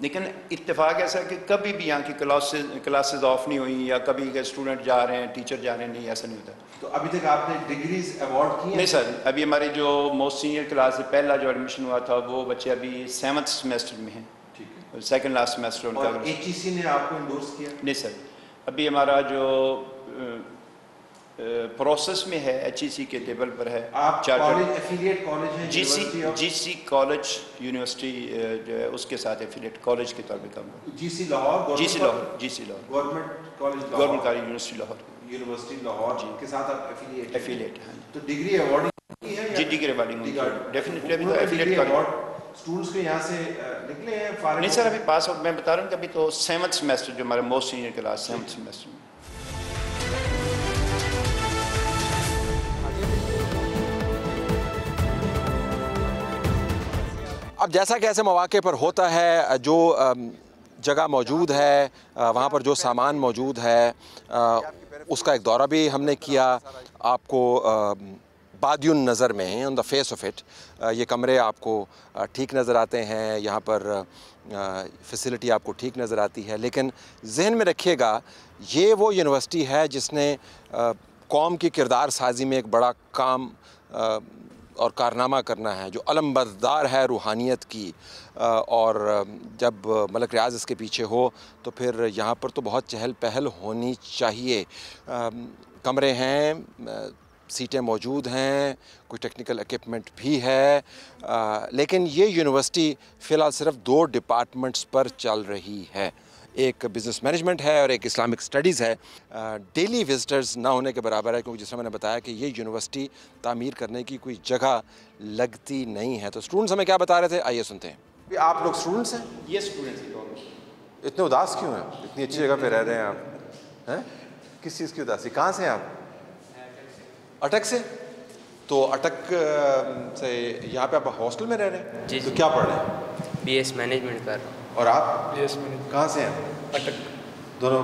लेकिन इत्तेफाक ऐसा है कि कभी भी यहाँ की क्लासेस ऑफ नहीं हुई, या कभी के स्टूडेंट जा रहे हैं, टीचर जा रहे हैं, नहीं, ऐसा नहीं होता। तो अभी तक आपने डिग्रीज अवार्ड की हैं? नहीं सर, अभी हमारी जो मोस्ट सीनियर क्लास से पहला जो एडमिशन हुआ था वो बच्चे अभी 7th सेमेस्टर में हैं। ठीक है। सेकंड लास्ट सेमेस्टर उनका। और HEC ने आपको इंडोर्स किया? नहीं सर, अभी हमारा जो प्रोसेस में है, HEC के टेबल पर है। आप कॉलेज एफिलिएट कॉलेज है? GC कॉलेज यूनिवर्सिटी जो है उसके साथ एफिलिएट कॉलेज के तौर पर काम करता है। GC Lahore, GC Lahore government college, government college university Lahore, university Lahore के साथ आप एफिलिएट हैं। तो डिग्री अवार्डिंग की है? जी, डिग्री अवार्डिंग डेफिनेटली। अभी तो एफिलिएट एफिलिएट अवार्ड स्टूडेंट्स के यहाँ से निकले हैं? नहीं सर, अभी पास आउट। मैं बता रहा हूँ कि अभी तो 7th सेमेस्टर जो हमारे most senior class 7th semester में। अब जैसा कि ऐसे मौके पर होता है, जो जगह मौजूद है, वहाँ पर जो सामान मौजूद है, उसका एक दौरा भी हमने किया। आपको बादियुन नज़र में, on the face of it, ये कमरे आपको ठीक नज़र आते हैं, यहाँ पर फैसिलिटी आपको ठीक नज़र आती है। लेकिन जहन में रखिएगा, ये वो यूनिवर्सिटी है जिसने कौम की किरदार साजी में एक बड़ा काम और कारनामा करना है, जो अलमबरदार है रूहानियत की। और जब मलक रियाज इसके पीछे हो तो फिर यहाँ पर तो बहुत चहल पहल होनी चाहिए। कमरे हैं, सीटें मौजूद हैं, कोई टेक्निकल इक्विपमेंट भी है, लेकिन ये यूनिवर्सिटी फ़िलहाल सिर्फ 2 डिपार्टमेंट्स पर चल रही है। एक बिज़नेस मैनेजमेंट है और एक इस्लामिक स्टडीज़ है। डेली विजिटर्स ना होने के बराबर है, क्योंकि जिस तरह मैंने बताया कि ये यूनिवर्सिटी तामीर करने की कोई जगह लगती नहीं है। तो स्टूडेंट्स हमें क्या बता रहे थे, आइए सुनते हैं। आप लोग स्टूडेंट्स हैं? ये स्टूडेंट्स हैं। इतने उदास क्यों हैं? इतनी अच्छी जगह पे रह रहे हैं आप, हैं? किस चीज़ की उदासी? कहाँ से हैं आप? अटक से? तो अटक से यहाँ पे आप हॉस्टल में रह रहे हैं? जी, तो जी। क्या पढ़ रहे हैं? BS मैनेजमेंट कर रहा हूँ। और आप? BS मैनेजमेंट कहाँ से हैं? अटक दोनों?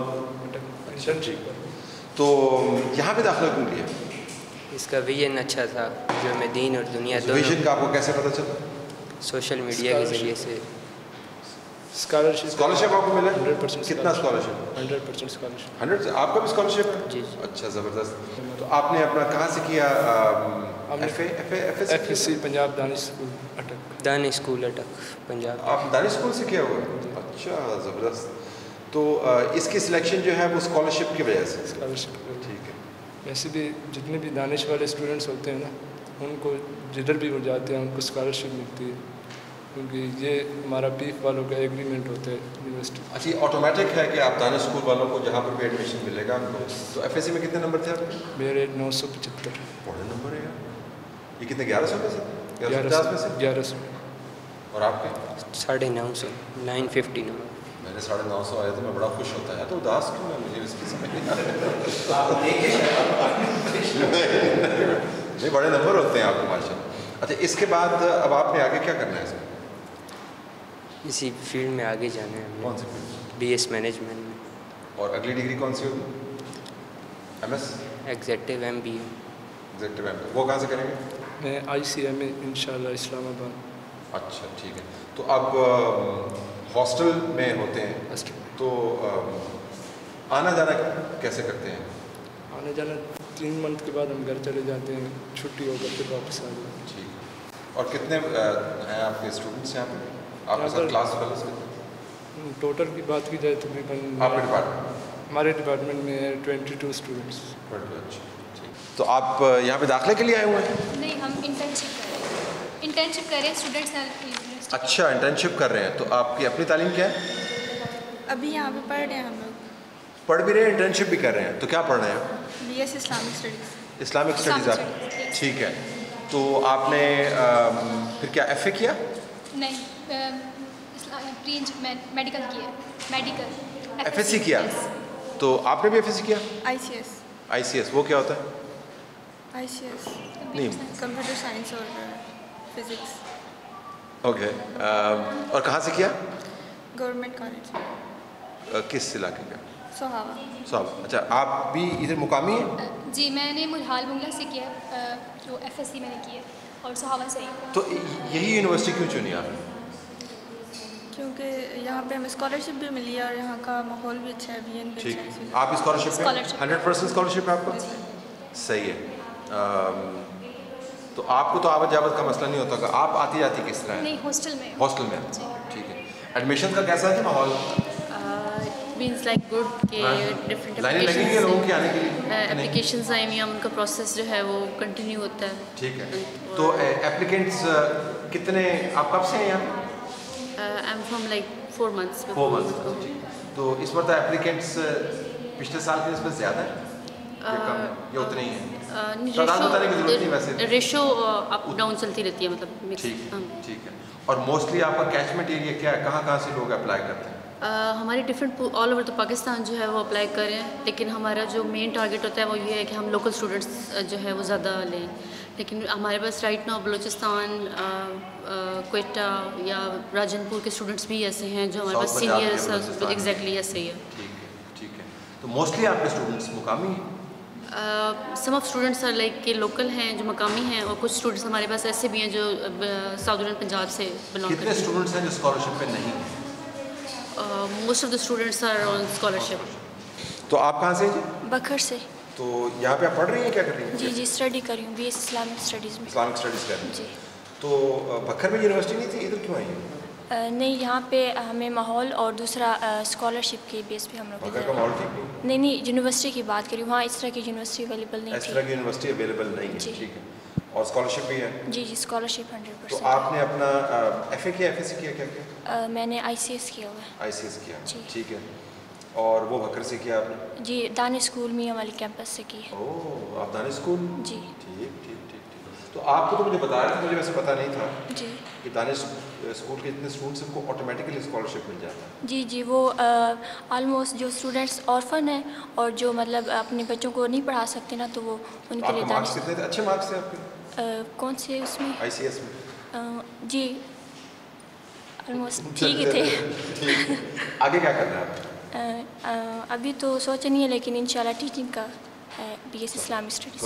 इंटर्नशिप पर। तो यहाँ पे दाखिला क्यों लिया? इसका विजन अच्छा था, जो मैं दीन और दुनिया विजन दोनों का आपको कैसे पता चला? सोशल मीडिया के ज़रिए से। स्कॉलरशिप आपको मिला? 100% कितना स्कॉलरशिप? 100% स्कॉलरशिप। 100? आपका भी स्कॉलरशिप है? जी। अच्छा, ज़बरदस्त। तो आपने अपना कहाँ से किया? FSC पंजाब दानिश स्कूल अटक। दानिश स्कूल अटक पंजाब। आप दानिश स्कूल से किया हुआ है? अच्छा, ज़बरदस्त। तो इसकी सिलेक्शन जो है वो स्कॉलरशिप की वजह से? स्कॉलरशिप। ठीक है। वैसे भी जितने भी दानिश वाले स्टूडेंट्स होते हैं ना, उनको जिधर भी वो जाते हैं उनको स्कॉलरशिप मिलती है, क्योंकि ये हमारा पीफ वालों का एग्रीमेंट होता है यूनिवर्सिटी। अच्छा, ये ऑटोमेटिक है कि आप दानिश स्कूल वालों को जहाँ पर भी एडमिशन मिलेगा उनको। तो FSC में कितने नंबर थे आपके? मेरे 975। बड़े नंबर है यार। ये कितने? 1100 में से? 1100 में से? 1100। और आपके? 950 950 नंबर। मेरे 950 आए तो मैं बड़ा खुश होता है। तो उदास क्यों है? मुझे इसकी समझ नहीं आ रही। नहीं, बड़े नंबर होते हैं आपके माशाल्लाह। अच्छा, इसके बाद अब आपने आगे क्या करना है इसमें? इसी फील्ड में आगे जाना है हमें। कौन सी फील्ड? BS मैनेजमेंट में। और अगली डिग्री कौन सी होगी? MS? Executive MBA। Executive MBA। वो कहाँ से करेंगे? मैं ICMA इंशाल्लाह इस्लामाबाद। अच्छा, ठीक है। तो अब हॉस्टल में होते हैं, हॉस्टल तो आना जाना कैसे करते हैं? आने जाना 3 मंथ के बाद हम घर चले जाते हैं, छुट्टी होकर फिर वापस आ जाते हैं। ठीक। और कितने हैं आपके स्टूडेंट्स यहाँ पे? आपके साथ क्लास फेलोज कितने? टोटल की बात की जाए तो तकरीबन आपके डिपार्टमेंट? हमारे डिपार्टमेंट में 22 स्टूडेंट्स। अच्छा, ठीक। तो आप यहाँ पे दाखिले के लिए आए हुए हैं? नहीं, हम इंटर्नशिप कर रहे हैं। इंटर्नशिप कर रहे हैं स्टूडेंट्स यूनिवर्सिटी। अच्छा, इंटर्नशिप कर रहे हैं। तो आपकी अपनी तालीम क्या है? अभी यहाँ पे पढ़ रहे हैं हम लोग। पढ़ भी रहे हैं, इंटर्नशिप भी कर रहे हैं। तो क्या पढ़ रहे हैं? BS Islamic studies. Islamic studies आप? स्टडीज़। ठीक है। तो आपने फिर क्या FA किया? नहीं, प्री मेडिकल किया है। मेडिकल FSC किया? तो आपने भी FSC किया? ICS। ICS वो क्या होता है? ICS नहीं। कंप्यूटर साइंस और फिजिक्स। ओके। और कहाँ से किया? गवर्नमेंट कॉलेज किस इलाके का? सोहावा। साहब, अच्छा, आप भी इधर मुकामी हैं? जी, मैंने मुल्हाल बुंगला से किया, जो FSC मैंने किया और सोहावा से ही। तो यही यूनिवर्सिटी क्यों चुनी आपने? क्योंकि यहाँ पे हमें स्कॉलरशिप भी मिली है और यहाँ का माहौल भी अच्छा है, VN भी ठीक। अच्छा है। आप स्कॉलरशिप में? Scholarship। 100% स्कॉलरशिप है आपका? सही है। तो आपको तो आवत जावत का मसला नहीं होता होगा। आप आती जाती किस तरह है? नहीं, हॉस्टल में। हॉस्टल में? ठीक है। एडमिशन का कैसा है माहौल? मीन्स लाइक गुड के डिफरेंट लाइनें लगी हैं लोगों की आने के लिए? एप्लीकेशंस आई हुई हैं, उनका प्रोसेस जो है वो कंटिन्यू होता है। ठीक है। तो एप्लीकेंट्स कितने, आप कब से हैं यहाँ? I am from like 4 months। 4 months। तो इस बार एप्लीकेंट्स पिछले साल की निस्बत ज़्यादा है या कम है? या उतने ही है? तादाद बताने की जरूरत नहीं वैसे। रेशो अप डाउन चलती रहती है, मतलब mix। ठीक है। और मोस्टली आपका कैचमेंट एरिया क्या है? कहाँ से लोग अप्लाई करते हैं? हमारे different all over the Pakistan जो है वो अप्लाई कर रहे हैं, लेकिन हमारा जो मेन टारगेट होता है वो ये है कि हम लोकल स्टूडेंट्स जो है वो ज़्यादा लें। लेकिन हमारे पास राइट नाउ बलूचिस्तान, क्वेटा या राजनपुर के स्टूडेंट्स भी ऐसे हैं जो हमारे पास सीनियर एग्जैक्टली ऐसे ही है। ठीक है। तो मोस्टली आपके स्टूडेंट्स मुकामी हैं? सम ऑफ स्टूडेंट्स आर लाइक के लोकल हैं जो मकामी हैं, और कुछ स्टूडेंट्स हमारे पास ऐसे भी हैं जो साउदर्न पंजाब से बिलोंग करते हैं। कितने स्टूडेंट्स हैं जो स्कॉलरशिप पे नहीं हैं? Most of the students are on scholarship. तो आप कहाँ से हैं जी? बखर से। तो यहाँ पे आप पढ़ रही हैं, क्या कर रही हैं? जी, स्टडी कर रही हूँ, BS इस्लामिक स्टडीज़ में। इस्लामिक स्टडीज़ कर रही हैं। जी। तो बखर में यूनिवर्सिटी नहीं थी, इधर क्यों आई हैं? नहीं, यहाँ पे हमें माहौल और दूसरा स्कॉलरशिप के बेस पे हम लोग बखर का माहौल ठीक नहीं? नहीं, यूनिवर्सिटी की बात करी, वहाँ इस तरह की यूनिवर्सिटी अवेलेबल नहीं इस थी। तरह की यूनिवर्सिटी अवेलेबल नहीं है। ठीक है। और स्कॉलरशिप भी है? जी, स्कॉलरशिप तो 100%। आपने अपना FA किया, FSC किया, क्या किया? मैंने ICS किया हुआ है। ICS किया। जी। ठीक है। और वो बखर से किया आपने? जी, दानिश स्कूल मियां वाली कैंपस से की है। ओह, आप दानिश स्कूल? जी। ठीक। तो आपको तो मुझे बता रहे थे, मुझे वैसे पता नहीं था जी कि दानिश स्कूल के जितने स्टूडेंट्स उनको ऑटोमेटिकली स्कॉलरशिप मिल जाता है। जी जी वो ऑलमोस्ट जो स्टूडेंट्स ऑर्फन हैं और जो मतलब अपने बच्चों को नहीं पढ़ा सकते ना, तो वो उनके लिए मार्क्स कितने थे? अच्छे मार्क्स थे आपके? कौन से उसमें? ICS में? जी ऑलमोस्ट ठीक ही थे। आगे क्या करना है आप? अभी तो सोचा नहीं है, लेकिन इंशाल्लाह टीचिंग का है, BS इस्लामिक स्टडीज़।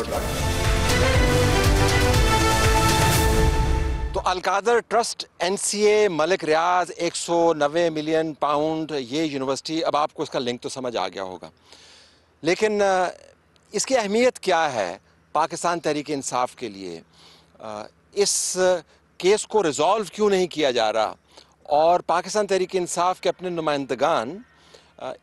तो अलकादर ट्रस्ट, NCA, मलिक रियाज, 190 मिलियन पाउंड, ये यूनिवर्सिटी, अब आपको इसका लिंक तो समझ आ गया होगा, लेकिन इसकी अहमियत क्या है पाकिस्तान तहरीक इंसाफ के लिए? इस केस को रिजॉल्व क्यों नहीं किया जा रहा, और पाकिस्तान तहरीक इंसाफ के अपने नुमाइंदगान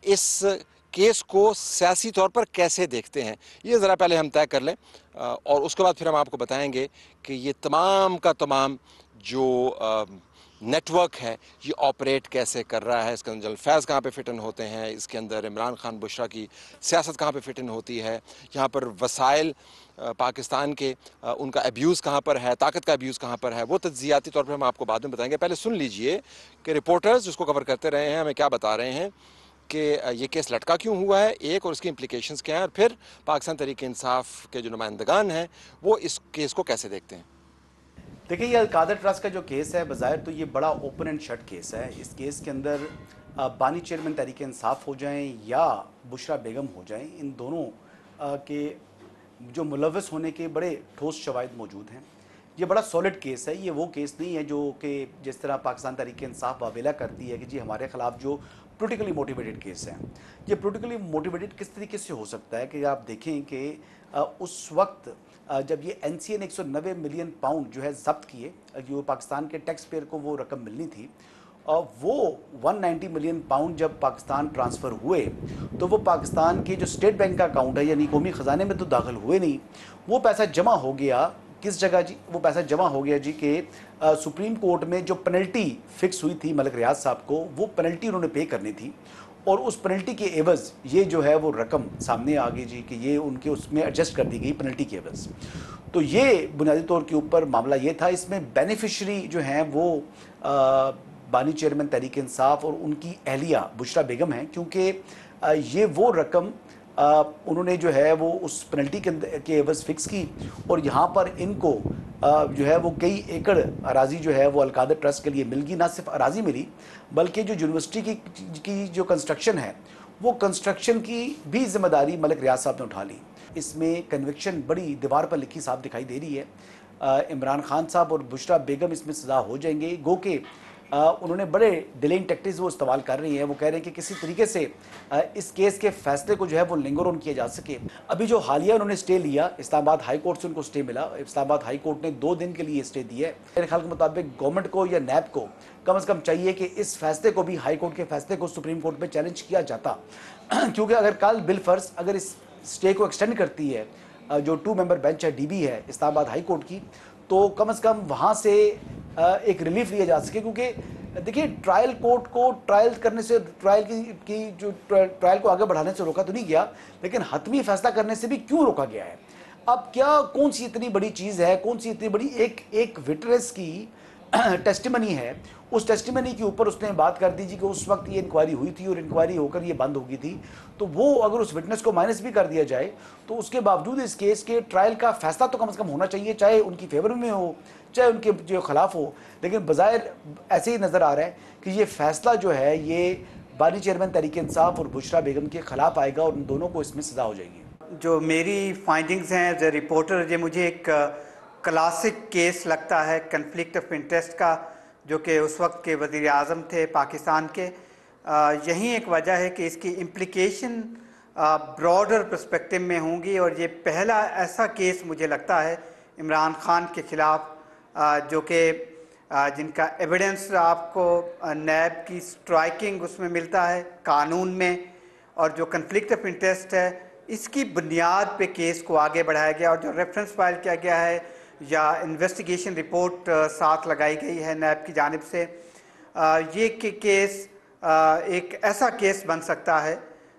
इस केस को सियासी तौर पर कैसे देखते हैं, ये ज़रा पहले हम तय कर लें, और उसके बाद फिर हम आपको बताएंगे कि ये तमाम का तमाम जो नेटवर्क है ये ऑपरेट कैसे कर रहा है, इसके अंदर जलफैज़ कहाँ पे फिट इन होते हैं, इसके अंदर इमरान खान बुशरा की सियासत कहाँ पे फिट इन होती है, यहाँ पर वसाइल पाकिस्तान के उनका अब्यूज़ कहाँ पर है, ताकत का अब्यूज़ कहाँ पर है, वो तज्जियाती तौर पर हम आपको बाद में बताएंगे। पहले सुन लीजिए कि रिपोर्टर्स जिसको कवर करते रहे हैं हमें क्या बता रहे हैं कि ये केस लटका क्यों हुआ है, एक, और इसकी इम्प्लिकेशंस क्या हैं, और फिर पाकिस्तान तहरीक इंसाफ के जो नुमाइंदगान हैं वो इस केस को कैसे देखते हैं। देखिए, ये अलकादर ट्रस्ट का जो केस है, बज़ाहिर तो ये बड़ा ओपन एंड शट केस है। इस केस के अंदर बानी चेयरमैन तहरीक इंसाफ हो जाएं या बुशरा बेगम हो जाएं, इन दोनों के जो मुलव्वस होने के बड़े ठोस शवाहिद मौजूद हैं। ये बड़ा सॉलिड केस है। ये वो केस नहीं है जो कि जिस तरह पाकिस्तान तहरीक इंसाफ वावेला करती है कि जी हमारे ख़िलाफ़ जो पोलिटिकली मोटिवेटेड केस है। ये पोलिटिकली मोटिवेटेड किस तरीके से हो सकता है कि आप देखें कि उस वक्त जब ये NCA ने 190 मिलियन पाउंड जो है ज़ब्त किए, जो पाकिस्तान के टैक्स पेयर को वो रकम मिलनी थी, वो 190 मिलियन पाउंड जब पाकिस्तान ट्रांसफ़र हुए तो वो पाकिस्तान के जो स्टेट बैंक का अकाउंट है यानी कौमी ख़जाने में तो दाखिल हुए नहीं। वो पैसा जमा हो गया किस जगह जी? वो पैसा जमा हो गया जी कि सुप्रीम कोर्ट में जो पेनल्टी फिक्स हुई थी मलिक रियाज साहब को, वो पेनल्टी उन्होंने पे करनी थी, और उस पेनल्टी के एवज़ ये जो है वो रकम सामने आ गई जी कि ये उनके उसमें एडजस्ट कर दी गई पेनल्टी के एवज़। तो ये बुनियादी तौर के ऊपर मामला ये था। इसमें बेनिफिशरी जो हैं वो बानी चेयरमैन तहरीक इंसाफ और उनकी अहलिया बुशरा बेगम हैं, क्योंकि ये वो रकम उन्होंने जो है वो उस पेनल्टी के एवज़ फिक्स की, और यहाँ पर इनको जो है वो कई एकड़ अराजी जो है वो अलकादर ट्रस्ट के लिए मिल गई। ना सिर्फ अराजी मिली बल्कि जो यूनिवर्सिटी की जो कंस्ट्रक्शन है वो कंस्ट्रक्शन की भी जिम्मेदारी मलिक रियाज साहब ने उठा ली। इसमें कन्विक्शन बड़ी दीवार पर लिखी साहब दिखाई दे रही है। इमरान खान साहब और बुशरा बेगम इसमें सजा हो जाएंगे। गो के उन्होंने बड़े डिलेइंग टैक्टिक्स वो इस्तेमाल कर रही हैं। वो कह रहे हैं कि किसी तरीके से इस केस के फैसले को जो है वो लिंगर ऑन किया जा सके। अभी जो हालिया उन्होंने स्टे लिया, इस्लामाबाद हाई कोर्ट से उनको स्टे मिला। इस्लामाबाद हाई कोर्ट ने 2 दिन के लिए स्टे दिया है। मेरे ख्याल के मुताबिक गवर्नमेंट को या नैब को कम से कम चाहिए कि इस फैसले को भी, हाई कोर्ट के फैसले को सुप्रीम कोर्ट में चैलेंज किया जाता, क्योंकि अगर कल बिल फर्ज अगर इस स्टे को एक्सटेंड करती है जो 2 मेंबर बेंच है DB है इस्लामाबाद हाई कोर्ट की, तो कम से कम वहाँ से एक रिलीफ लिया जा सके। क्योंकि देखिए, ट्रायल कोर्ट को ट्रायल करने से, ट्रायल की जो ट्रायल को आगे बढ़ाने से रोका तो नहीं गया, लेकिन हतमी फैसला करने से भी क्यों रोका गया है? अब क्या, कौन सी इतनी बड़ी चीज़ है, कौन सी इतनी बड़ी एक विटनेस की टेस्टिमनी है, उस टेस्टिमनी के ऊपर उसने बात कर दी कि उस वक्त ये इंक्वायरी हुई थी और इंक्वायरी होकर ये बंद हो गई थी। तो वो अगर उस विटनेस को माइनस भी कर दिया जाए तो उसके बावजूद इस केस के ट्रायल का फैसला तो कम से कम होना चाहिए, चाहे उनकी फेवर में हो चाहे उनके जो खिलाफ हो। लेकिन बज़ाहिर ऐसे ही नज़र आ रहा है कि ये फैसला जो है ये बानी चेयरमैन तहरीक इंसाफ और बुशरा बेगम के खिलाफ आएगा और उन दोनों को इसमें सजा हो जाएगी। जो मेरी फाइंडिंग्स हैं एज ए रिपोर्टर, ये मुझे एक क्लासिक केस लगता है कन्फ्लिक्ट ऑफ इंटरेस्ट का, जो कि उस वक्त के वज़ीर आज़म थे पाकिस्तान के। यही एक वजह है कि इसकी इम्प्लिकेशन ब्रॉडर पर्सपेक्टिव में होंगी, और ये पहला ऐसा केस मुझे लगता है इमरान खान के ख़िलाफ़ जो कि जिनका एविडेंस आपको नैब की स्ट्राइकिंग उसमें मिलता है कानून में, और जो कन्फ्लिक्ट ऑफ इंटरेस्ट है इसकी बुनियाद पे केस को आगे बढ़ाया गया, और जो रेफरेंस फाइल किया गया है या इन्वेस्टिगेशन रिपोर्ट साथ लगाई गई है नैब की जानिब से, ये केस एक ऐसा केस बन सकता है।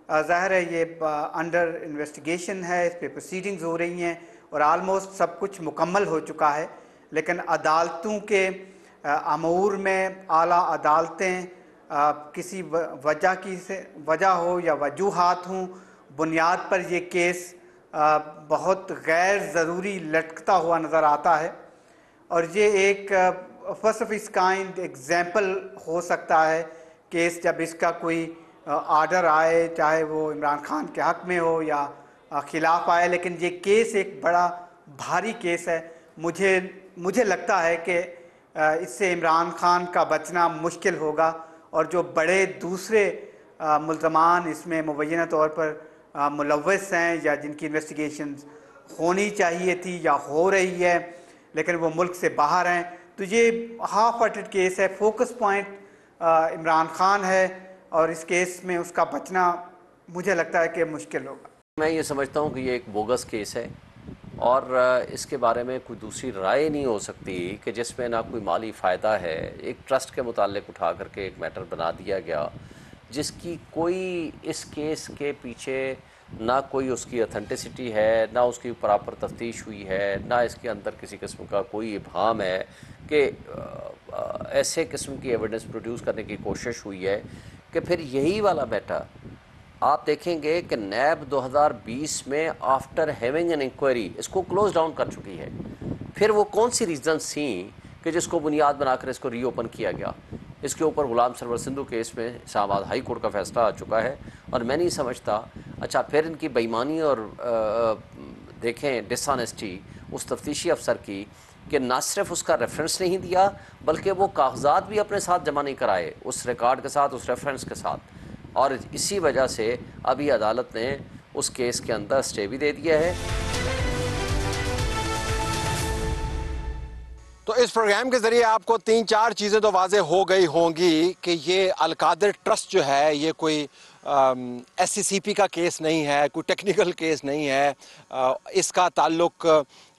ज़ाहिर है ये अंडर इन्वेस्टिगेशन है, इस पर प्रोसीडिंग्स हो रही हैं और आलमोस्ट सब कुछ मुकम्मल हो चुका है, लेकिन अदालतों के अमूर में आला अदालतें किसी वजह हो या वजूहात हों, बुनियाद पर ये केस बहुत गैर ज़रूरी लटकता हुआ नज़र आता है। और ये एक फर्स्ट ऑफ इस काइंड एग्जाम्पल हो सकता है केस, जब इसका कोई आर्डर आए, चाहे वो इमरान खान के हक़ में हो या ख़िलाफ़ आए, लेकिन ये केस एक बड़ा भारी केस है। मुझे लगता है कि इससे इमरान खान का बचना मुश्किल होगा, और जो बड़े दूसरे मुल्ज़मान इसमें मुबैना तौर पर मुलव्वस हैं या जिनकी इन्वेस्टिगेशन होनी चाहिए थी या हो रही है लेकिन वो मुल्क से बाहर हैं, तो ये हाफ हार्टेड केस है। फोकस पॉइंट इमरान खान है और इस केस में उसका बचना मुझे लगता है कि मुश्किल होगा। मैं ये समझता हूँ कि ये एक बोगस केस है और इसके बारे में कोई दूसरी राय नहीं हो सकती कि जिसमें ना कोई माली फ़ायदा है। एक ट्रस्ट के मुताल्लिक उठा करके एक मैटर बना दिया गया जिसकी कोई इस केस के पीछे ना कोई उसकी ऑथेंटिसिटी है, ना उसकी प्रॉपर तफ्तीश हुई है, ना इसके अंदर किसी किस्म का कोई इब्हाम है कि ऐसे किस्म की एविडेंस प्रोड्यूस करने की कोशिश हुई है कि फिर यही वाला मैटर आप देखेंगे कि नैब 2020 में आफ्टर हैविंग एन इंक्वायरी इसको क्लोज डाउन कर चुकी है। फिर वो कौन सी रीजंस थी कि जिसको बुनियाद बनाकर इसको रीओपन किया गया। इसके ऊपर गुलाम सरवर सिंधु केस में इस्लामाबाद हाई कोर्ट का फैसला आ चुका है और मैं नहीं समझता। अच्छा, फिर इनकी बेईमानी और देखें डिसऑनेस्टी उस तफ्तीशी अफसर की कि ना सिर्फ उसका रेफरेंस नहीं दिया बल्कि वो कागजात भी अपने साथ जमा नहीं कराए उस रिकॉर्ड के साथ, उस रेफरेंस के साथ, और इसी वजह से अभी अदालत ने उस केस के अंदर स्टे भी दे दिया है। तो इस प्रोग्राम के ज़रिए आपको 3-4 चीज़ें तो वाज़े हो गई होंगी कि ये अलकादर ट्रस्ट जो है ये कोई SCCP का केस नहीं है, कोई टेक्निकल केस नहीं है, इसका ताल्लुक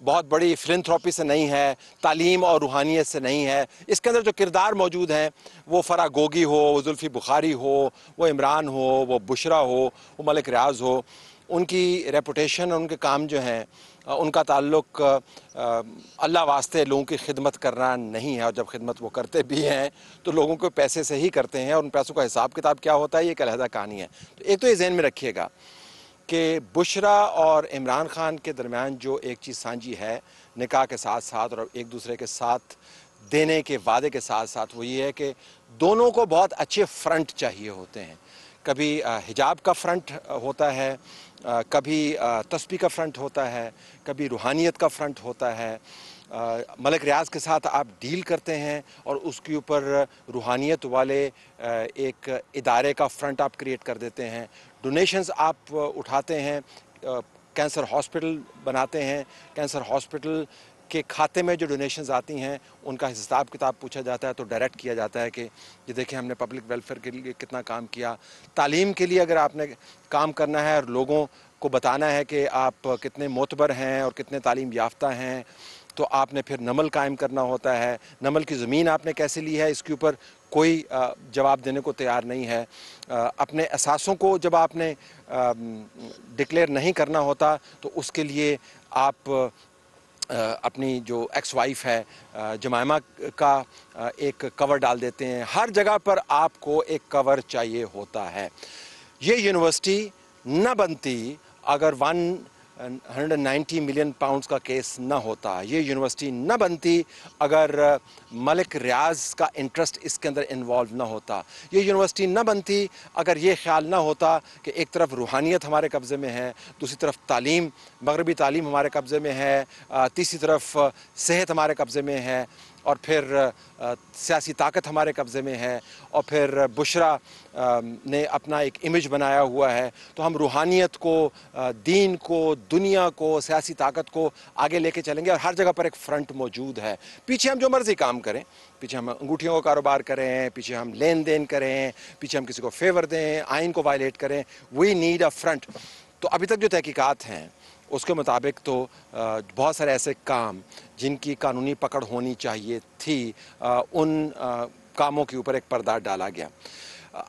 बहुत बड़ी फिलैंथ्रोपी से नहीं है, तालीम और रूहानियत से नहीं है। इसके अंदर जो किरदार मौजूद हैं वो फराह गोगी हो, वो जुल्फ़ी बुखारी हो, वो इमरान हो, वो बुशरा हो, वो मलिक रियाज हो, उनकी रेपुटेशन और उनके काम जो हैं उनका ताल्लुक अल्लाह वास्ते लोगों की खिदमत करना नहीं है। और जब खिदमत वो करते भी हैं तो लोगों को पैसे से ही करते हैं और उन पैसों का हिसाब किताब क्या होता है ये एक अलहदा कहानी है। तो एक तो ये जहन में रखिएगा कि बुशरा और इमरान खान के दरमियान जो एक चीज़ सांझी है निकाह के साथ साथ और एक दूसरे के साथ देने के वादे के साथ साथ, वो ये है कि दोनों को बहुत अच्छे फ्रंट चाहिए होते हैं। कभी हिजाब का फ्रंट होता है, कभी तस्बीह का फ्रंट होता है, कभी रूहानियत का फ्रंट होता है। मलिक रियाज के साथ आप डील करते हैं और उसके ऊपर रूहानियत वाले एक इदारे का फ्रंट आप क्रिएट कर देते हैं। डोनेशंस आप उठाते हैं, कैंसर हॉस्पिटल बनाते हैं, कैंसर हॉस्पिटल के खाते में जो डोनेशंस आती हैं उनका हिसाब किताब पूछा जाता है तो डायरेक्ट किया जाता है कि ये देखें हमने पब्लिक वेलफेयर के लिए कितना काम किया। तालीम के लिए अगर आपने काम करना है और लोगों को बताना है कि आप कितने मोतबर हैं और कितने तालीम याफ्ता हैं तो आपने फिर नमल कायम करना होता है। नमल की ज़मीन आपने कैसे ली है इसके ऊपर कोई जवाब देने को तैयार नहीं है। अपने असासों को जब आपने डिक्लेयर नहीं करना होता तो उसके लिए आप अपनी जो एक्स वाइफ है जमायमा का एक कवर डाल देते हैं। हर जगह पर आपको एक कवर चाहिए होता है। ये यूनिवर्सिटी न बनती अगर 190 मिलियन पाउंड्स का केस न होता। ये यूनिवर्सिटी न बनती अगर मलिक रियाज का इंटरेस्ट इसके अंदर इन्वॉल्व न होता। ये यूनिवर्सिटी न बनती अगर ये ख्याल न होता कि एक तरफ रूहानियत हमारे कब्ज़े में है, दूसरी तरफ तालीम, मगरबी तालीम हमारे कब्ज़े में है, तीसरी तरफ सेहत हमारे कब्ज़े में है और फिर सियासी ताकत हमारे कब्ज़े में है और फिर बुशरा ने अपना एक इमेज बनाया हुआ है। तो हम रूहानियत को, दीन को, दुनिया को, सियासी ताकत को आगे लेके चलेंगे और हर जगह पर एक फ्रंट मौजूद है। पीछे हम जो मर्ज़ी काम करें, पीछे हम अंगूठियों का कारोबार करें, पीछे हम लेन देन करें, पीछे हम किसी को फेवर दें, आइन को वायलेट करें, वी नीड अ फ्रंट। तो अभी तक जो तहकीकात हैं उसके मुताबिक तो बहुत सारे ऐसे काम जिनकी कानूनी पकड़ होनी चाहिए थी उन कामों के ऊपर एक पर्दा डाला गया।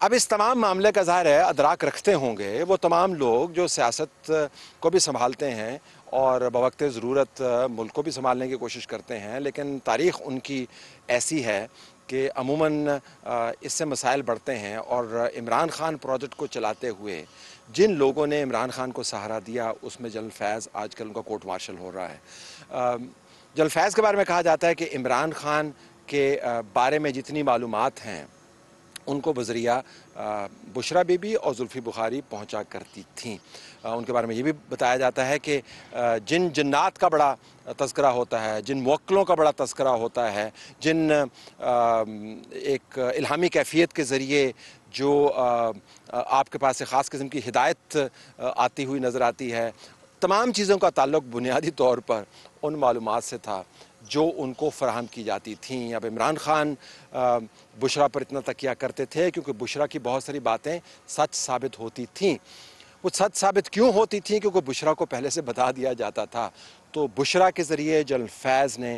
अब इस तमाम मामले का ज़ाहिर है अदराक रखते होंगे वो तमाम लोग जो सियासत को भी संभालते हैं और बवक्त ज़रूरत मुल्क को भी संभालने की कोशिश करते हैं, लेकिन तारीख़ उनकी ऐसी है कि अमूमन इससे मसाइल बढ़ते हैं। और इमरान खान प्रोजेक्ट को चलाते हुए जिन लोगों ने इमरान खान को सहारा दिया, उसमें जनरल फैज़ आजकल उनका कोर्ट मार्शल हो रहा है। जनरल फैज़ के बारे में कहा जाता है कि इमरान खान के बारे में जितनी मालूमात हैं उनको बज़रिया बुशरा बीबी और जुल्फ़ी बुखारी पहुंचा करती थीं। उनके बारे में ये भी बताया जाता है कि जिन जन्नात का बड़ा तज़किरा होता है, जिन मुवक्किलों का बड़ा तज़किरा होता है, जिन एक इल्हामी कैफ़ियत के ज़रिए जो आपके पास एक ख़ास किस्म की हिदायत आती हुई नज़र आती है, तमाम चीज़ों का ताल्लुक़ बुनियादी तौर पर उन मालूमात से था जो उनको फ़राहम की जाती थीं। अब इमरान खान बुशरा पर इतना तकिया करते थे क्योंकि बुशरा की बहुत सारी बातें सच साबित होती थीं। वो सच साबित क्यों होती थीं? क्योंकि बुशरा को पहले से बता दिया जाता था। तो बुशरा के ज़रिए जनरल फैज़ ने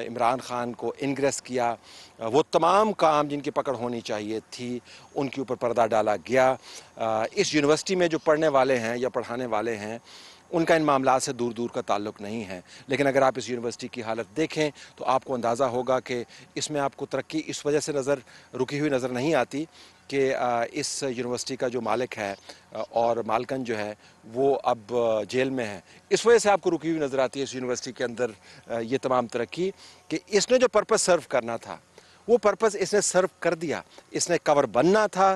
इमरान खान को इंग्रेस किया। वो तमाम काम जिनकी पकड़ होनी चाहिए थी उनके ऊपर पर्दा डाला गया। इस यूनिवर्सिटी में जो पढ़ने वाले हैं या पढ़ाने वाले हैं उनका इन मामलात से दूर दूर का ताल्लुक़ नहीं है, लेकिन अगर आप इस यूनिवर्सिटी की हालत देखें तो आपको अंदाज़ा होगा कि इसमें आपको तरक्की इस वजह से रुकी हुई नज़र नहीं आती कि इस यूनिवर्सिटी का जो मालिक है और मालकन जो है वो अब जेल में है। इस वजह से आपको रुकी हुई नज़र आती है इस यूनिवर्सिटी के अंदर ये तमाम तरक्की कि इसने जो पर्पस सर्व करना था वो पर्पस इसने सर्व कर दिया। इसने कवर बनना था,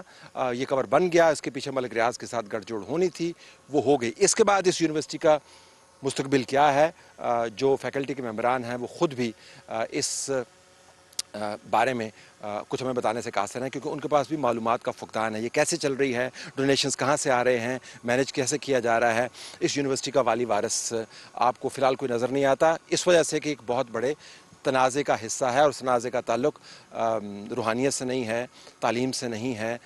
ये कवर बन गया। इसके पीछे मलिक रियाज के साथ गठजोड़ होनी थी, वो हो गई। इसके बाद इस यूनिवर्सिटी का मुस्तकबिल क्या है, जो फैकल्टी के मेंबरान हैं वो ख़ुद भी इस बारे में कुछ हमें बताने से कासिर हैं, क्योंकि उनके पास भी मालूमात का फुकदान है। ये कैसे चल रही है, डोनेशंस कहाँ से आ रहे हैं, मैनेज कैसे किया जा रहा है। इस यूनिवर्सिटी का वाली वारिस आपको फ़िलहाल कोई नज़र नहीं आता, इस वजह से कि एक बहुत बड़े तनाज़े का हिस्सा है और उस तनाज़े का ताल्लुक़ रूहानियत से नहीं है, तालीम से नहीं है,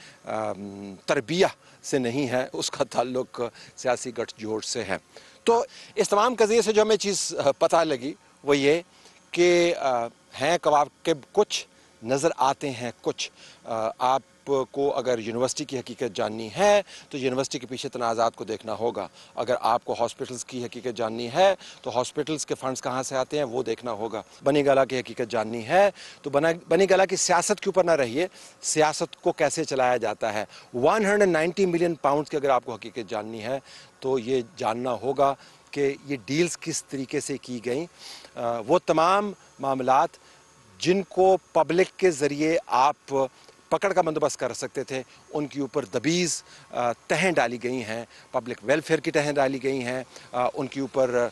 तरबिया से नहीं है, उसका ताल्लुक़ सियासी गठजोड़ से है। तो इस तमाम कज़िये से जो हमें चीज़ पता लगी वो ये कि हैं कवाकिब कुछ, नज़र आते हैं कुछ। आपको अगर यूनिवर्सिटी की हकीकत जाननी है तो यूनिवर्सिटी के पीछे तनाज़ात को देखना होगा। अगर आपको हॉस्पिटल्स की हकीकत जाननी है तो हॉस्पिटल्स के फंड्स कहाँ से आते हैं वो देखना होगा। बनी गला की हकीकत जाननी है तो बनी गला की सियासत के ऊपर ना रहिए, सियासत को कैसे चलाया जाता है। 190 मिलियन पाउंड्स की अगर आपको हकीकत जाननी है तो ये जानना होगा कि ये डील्स किस तरीके से की गई। वो तमाम मामलात जिनको पब्लिक के ज़रिए आप पकड़ का बंदोबस्त कर सकते थे, उनके ऊपर दबीज़ तहें डाली गई हैं, पब्लिक वेलफेयर की तहें डाली गई हैं, उनके ऊपर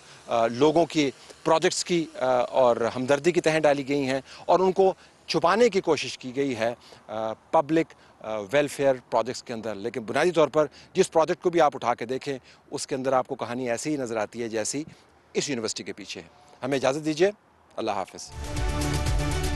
लोगों की प्रोजेक्ट्स की और हमदर्दी की तहें डाली गई हैं और उनको छुपाने की कोशिश की गई है पब्लिक वेलफेयर प्रोजेक्ट्स के अंदर। लेकिन बुनियादी तौर पर जिस प्रोजेक्ट को भी आप उठा के देखें उसके अंदर आपको कहानी ऐसी ही नज़र आती है जैसी इस यूनिवर्सिटी के पीछे है। हमें इजाज़त दीजिए, अल्लाह हाफ़िज़।